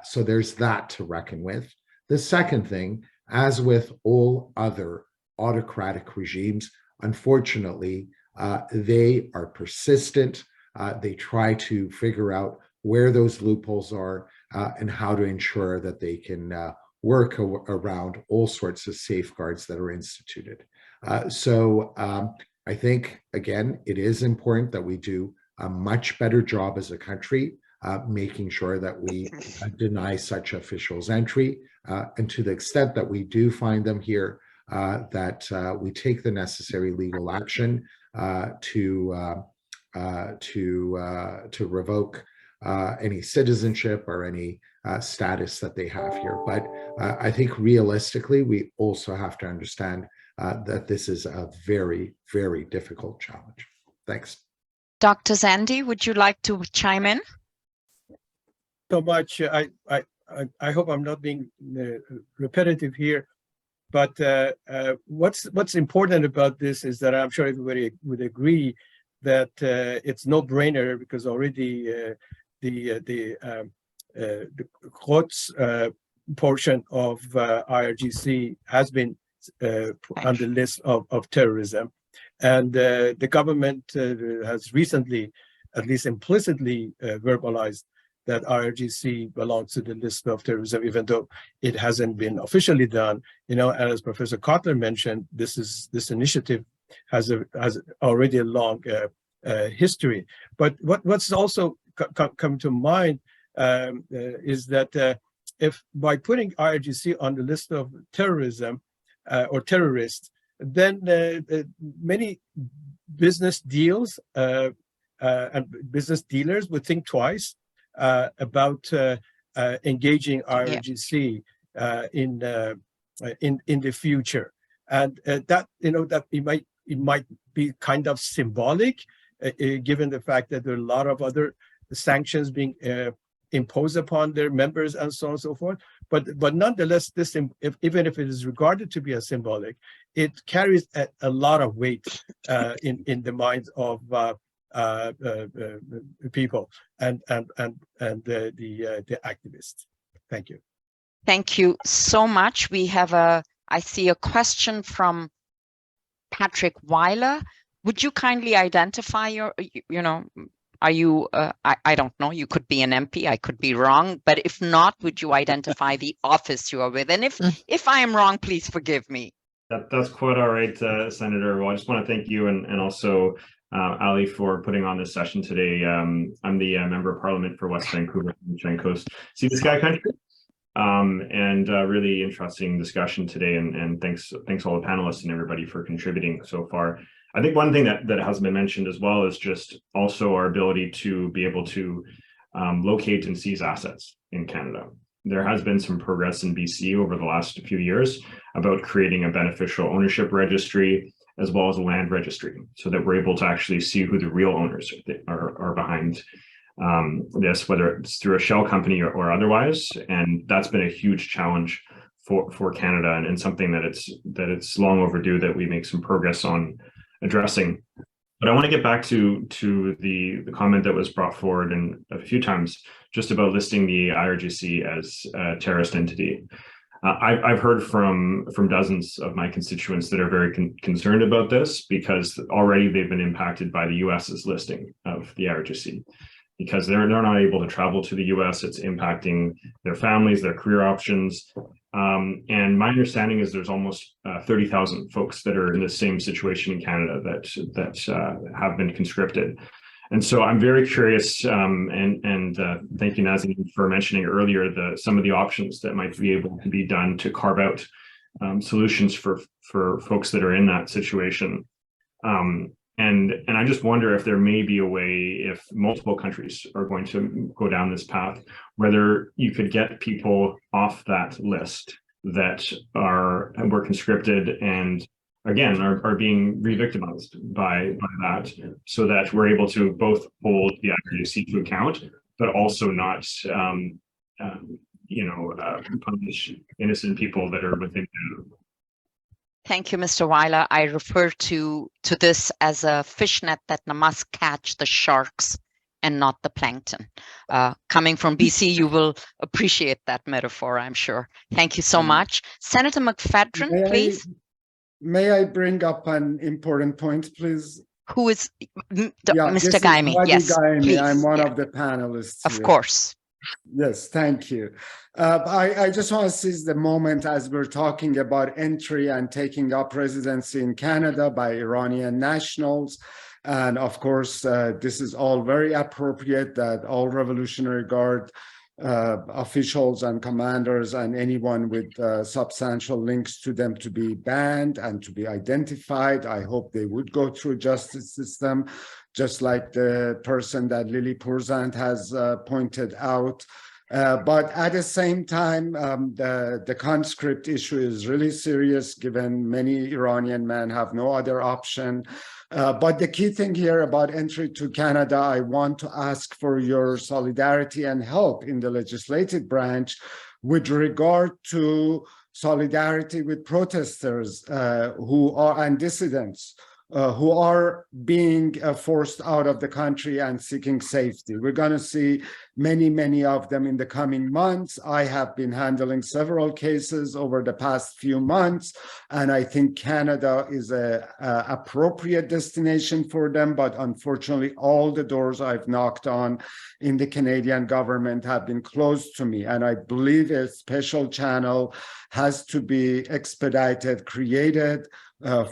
So there's that to reckon with. The second thing, as with all other autocratic regimes, unfortunately, they are persistent. They try to figure out where those loopholes are and how to ensure that they can work around all sorts of safeguards that are instituted. So I think, again, it is important that we do a much better job as a country making sure that we deny such officials entry, and to the extent that we do find them here, that we take the necessary legal action to revoke any citizenship or any status that they have here. But I think realistically, we also have to understand that this is a very, very difficult challenge. Thanks. Dr. Zandi, would you like to chime in? So much. I hope I'm not being repetitive here, but what's important about this is that I'm sure everybody would agree that it's no brainer, because already the Quds portion of IRGC has been on the list of terrorism, and the government has recently, at least implicitly, verbalized that IRGC belongs to the list of terrorism, even though it hasn't been officially done. And as Professor Cotler mentioned, this initiative has already a long history. But what's also come to mind is that if by putting IRGC on the list of terrorism or terrorists, then many business deals and business dealers would think twice about engaging IRGC in the future, and that that it might be kind of symbolic, given the fact that there are a lot of other sanctions being imposed upon their members and so on and so forth. But nonetheless, this, even if it is regarded to be a symbolic, it carries a lot of weight in the minds of people and the activists. Thank you. Thank you so much. We have I see a question from Patrick Weiler. Would you kindly identify are you, I don't know, you could be an MP, I could be wrong, but if not, would you identify the office you are with? And if I am wrong, please forgive me. That's quite all right, Senator. Well, I just want to thank you and also Ali for putting on this session today. I'm the Member of Parliament for West Vancouver, Sunshine Coast, Sea to Sky Country. And really interesting discussion today, and thanks all the panelists and everybody for contributing so far. I think one thing that hasn't been mentioned as well is just also our ability to be able to locate and seize assets in Canada. There has been some progress in BC over the last few years about creating a beneficial ownership registry as well as a land registry, so that we're able to actually see who the real owners are behind this, whether it's through a shell company or otherwise. And that's been a huge challenge for Canada, and something that it's long overdue that we make some progress on addressing. But I want to get back to the comment that was brought forward a few times just about listing the IRGC as a terrorist entity. I've heard from dozens of my constituents that are very concerned about this, because already they've been impacted by the US's listing of the IRGC, because they're not able to travel to the US. It's impacting their families, their career options. And my understanding is there's almost 30,000 folks that are in the same situation in Canada that have been conscripted. And so I'm very curious, and thank you, Nazanin, for mentioning earlier some of the options that might be able to be done to carve out solutions for folks that are in that situation. And I just wonder if there may be a way, if multiple countries are going to go down this path, whether you could get people off that list that were conscripted and again are being re-victimized by that, so that we're able to both hold the IRGC to account, but also not punish innocent people that are within Canada. Thank you, Mr. Weiler. I refer to this as a fishnet that must catch the sharks and not the plankton. Coming from BC, you will appreciate that metaphor, I'm sure. Thank you so much. Senator McFadden, please. May I bring up an important point, please? Who is Mr. Ghaemi? Hadi Yes, Ghaemi. please. I'm one of the panelists. Of course. Yes, thank you. I just want to seize the moment as we're talking about entry and taking up residency in Canada by Iranian nationals. And of course, this is all very appropriate that all Revolutionary Guard officials and commanders and anyone with substantial links to them to be banned and to be identified. I hope they would go through justice system, just like the person that Lily Purzant has pointed out. But at the same time, the conscript issue is really serious, given many Iranian men have no other option. But the key thing here about entry to Canada, I want to ask for your solidarity and help in the legislative branch with regard to solidarity with protesters and dissidents who are being forced out of the country and seeking safety. We're going to see many, many of them in the coming months. I have been handling several cases over the past few months, and I think Canada is an appropriate destination for them. But unfortunately, all the doors I've knocked on in the Canadian government have been closed to me. And I believe a special channel has to be expedited, created,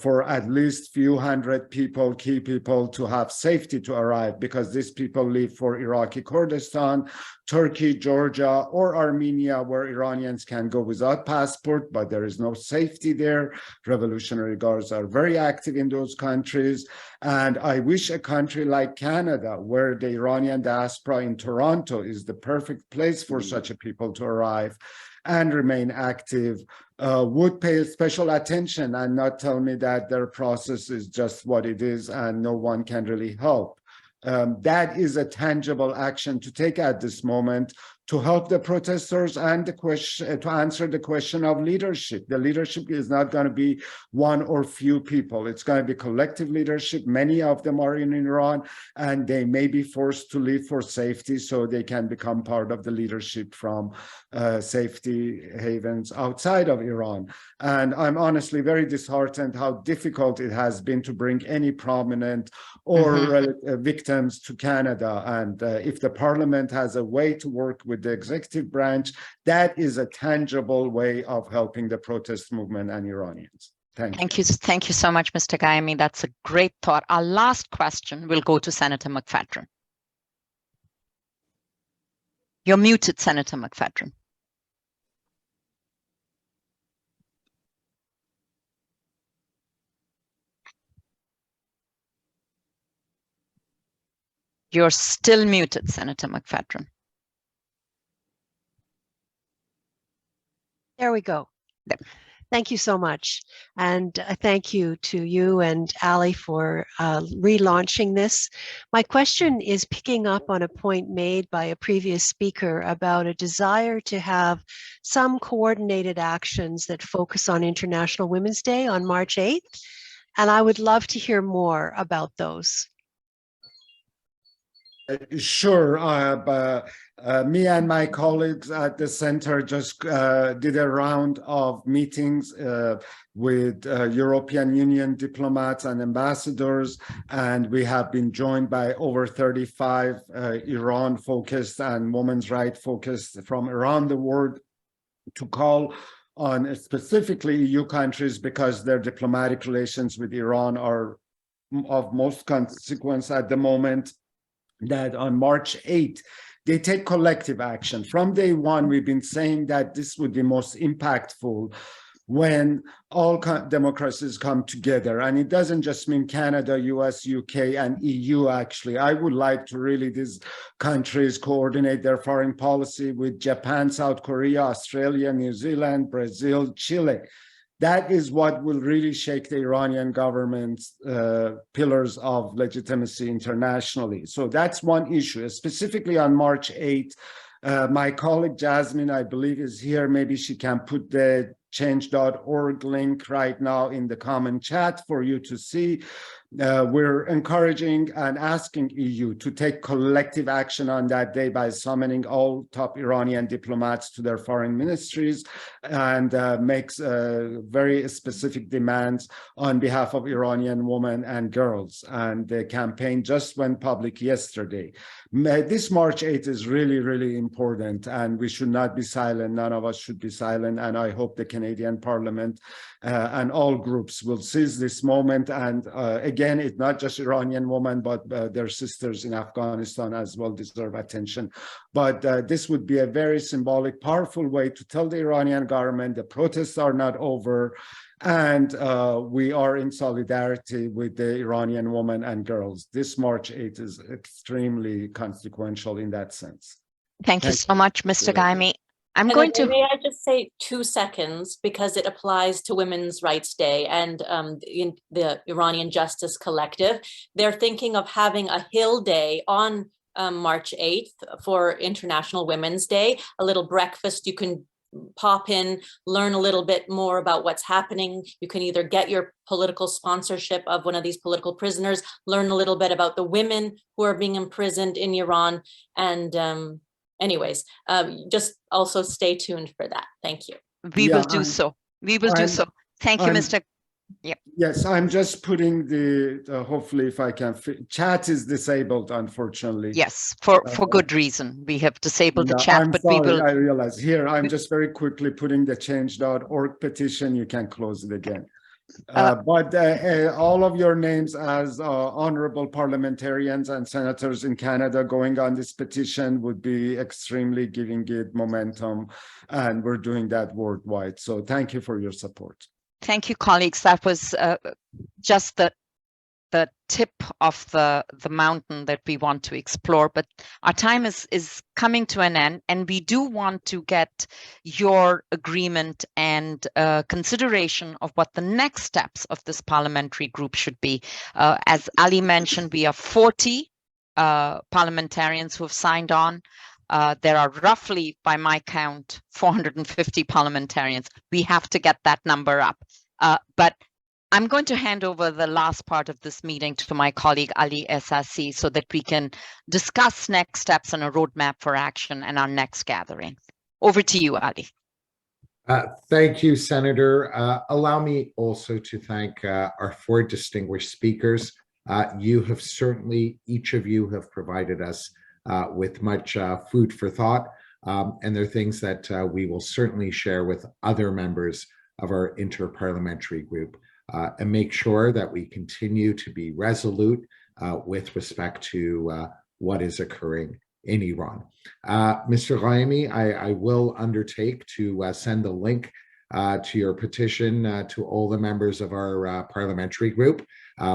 for at least few hundred people, key people, to have safety to arrive, because these people leave for Iraqi Kurdistan, Turkey, Georgia, or Armenia, where Iranians can go without passport, but there is no safety there. Revolutionary Guards are very active in those countries. And I wish a country like Canada, where the Iranian diaspora in Toronto is the perfect place for such a people to arrive and remain active, would pay special attention and not tell me that their process is just what it is and no one can really help. That is a tangible action to take at this moment to help the protesters and to answer the question of leadership. The leadership is not going to be one or few people. It's going to be collective leadership. Many of them are in Iran, and they may be forced to leave for safety so they can become part of the leadership from safety havens outside of Iran. And I'm honestly very disheartened how difficult it has been to bring any prominent or victims to Canada. And if the parliament has a way to work with the executive branch, that is a tangible way of helping the protest movement and Iranians. Thank you. Thank you so much, Mr. Ghaemi. That's a great thought. Our last question will go to Senator McFadden. You're muted, Senator McFadden. You're still muted, Senator McFadden. There we go. Thank you so much. And thank you to you and Ali for relaunching this. My question is picking up on a point made by a previous speaker about a desire to have some coordinated actions that focus on International Women's Day on March 8th. And I would love to hear more about those. Sure. Me and my colleagues at the center just did a round of meetings with European Union diplomats and ambassadors, and we have been joined by over 35 Iran-focused and women's rights focused from around the world to call on specifically EU countries because their diplomatic relations with Iran are of most consequence at the moment, that on March 8th, they take collective action. From day one, we've been saying that this would be most impactful when all democracies come together. And it doesn't just mean Canada, US, UK, and EU, actually. I would like to really, these countries coordinate their foreign policy with Japan, South Korea, Australia, New Zealand, Brazil, Chile. That is what will really shake the Iranian government's pillars of legitimacy internationally. So that's one issue. Specifically on March 8th, my colleague Jasmine, I believe, is here. Maybe she can put the change.org link right now in the common chat for you to see. We're encouraging and asking EU to take collective action on that day by summoning all top Iranian diplomats to their foreign ministries and makes very specific demands on behalf of Iranian women and girls. And the campaign just went public yesterday. This March 8th is really, really important, and we should not be silent. None of us should be silent. And I hope the Canadian Parliament and all groups will seize this moment. And again, it's not just Iranian women, but their sisters in Afghanistan as well deserve attention. But this would be a very symbolic, powerful way to tell the Iranian government the protests are not over, and we are in solidarity with the Iranian women and girls. This March 8th is extremely consequential in that sense. Thank you so much, Mr. Ghaemi. May I just say 2 seconds, because it applies to Women's Rights Day and the Iranian Justice Collective. They're thinking of having a Hill Day on March 8th for International Women's Day, a little breakfast. You can pop in, learn a little bit more about what's happening. You can either get your political sponsorship of one of these political prisoners, learn a little bit about the women who are being imprisoned in Iran, and anyways, just also stay tuned for that. Thank you. We will do so. We will do so. Thank you, Mr. Yeah. Yes, I'm just putting the, hopefully if I can, chat is disabled, unfortunately. Yes, for good reason. We have disabled the chat, but sorry, we will. I realize here, I'm just very quickly putting the change.org petition. You can close it again. But all of your names as honorable parliamentarians and senators in Canada going on this petition would be extremely giving it momentum, and we're doing that worldwide. So thank you for your support. Thank you, colleagues. That was just the tip of the mountain that we want to explore, but our time is coming to an end, and we do want to get your agreement and consideration of what the next steps of this parliamentary group should be. As Ali mentioned, we are 40 parliamentarians who have signed on. There are roughly, by my count, 450 parliamentarians. We have to get that number up. But I'm going to hand over the last part of this meeting to my colleague Ali Ehsassi so that we can discuss next steps and a roadmap for action and our next gathering. Over to you, Ali. Thank you, Senator. Allow me also to thank our 4 distinguished speakers. You have certainly, each of you have provided us with much food for thought, and there are things that we will certainly share with other members of our Inter-Parliamentary group and make sure that we continue to be resolute with respect to what is occurring in Iran. Mr. Ghaemi, I will undertake to send the link to your petition to all the members of our parliamentary group.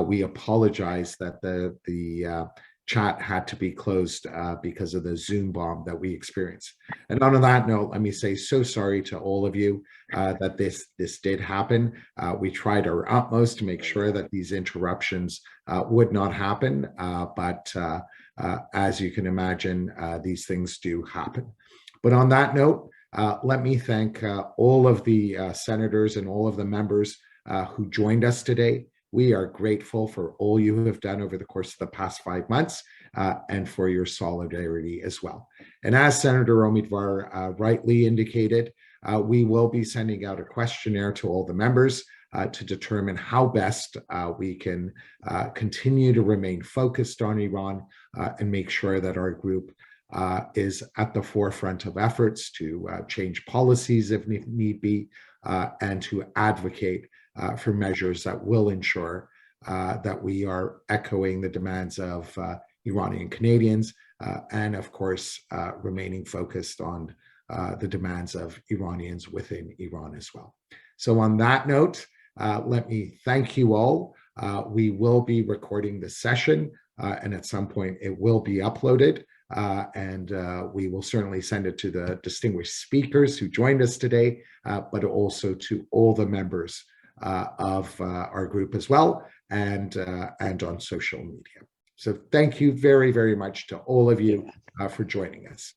We apologize that the chat had to be closed because of the Zoom bomb that we experienced. And on that note, let me say so sorry to all of you that this did happen. We tried our utmost to make sure that these interruptions would not happen, but as you can imagine, these things do happen. But on that note, let me thank all of the senators and all of the members who joined us today. We are grateful for all you have done over the course of the past 5 months and for your solidarity as well. And as Senator Omidvar rightly indicated, we will be sending out a questionnaire to all the members to determine how best we can continue to remain focused on Iran and make sure that our group is at the forefront of efforts to change policies if need be and to advocate for measures that will ensure that we are echoing the demands of Iranian Canadians and of course remaining focused on the demands of Iranians within Iran as well. So on that note, let me thank you all. We will be recording the session and at some point it will be uploaded and we will certainly send it to the distinguished speakers who joined us today, but also to all the members of our group as well and on social media. So thank you very, very much to all of you for joining us.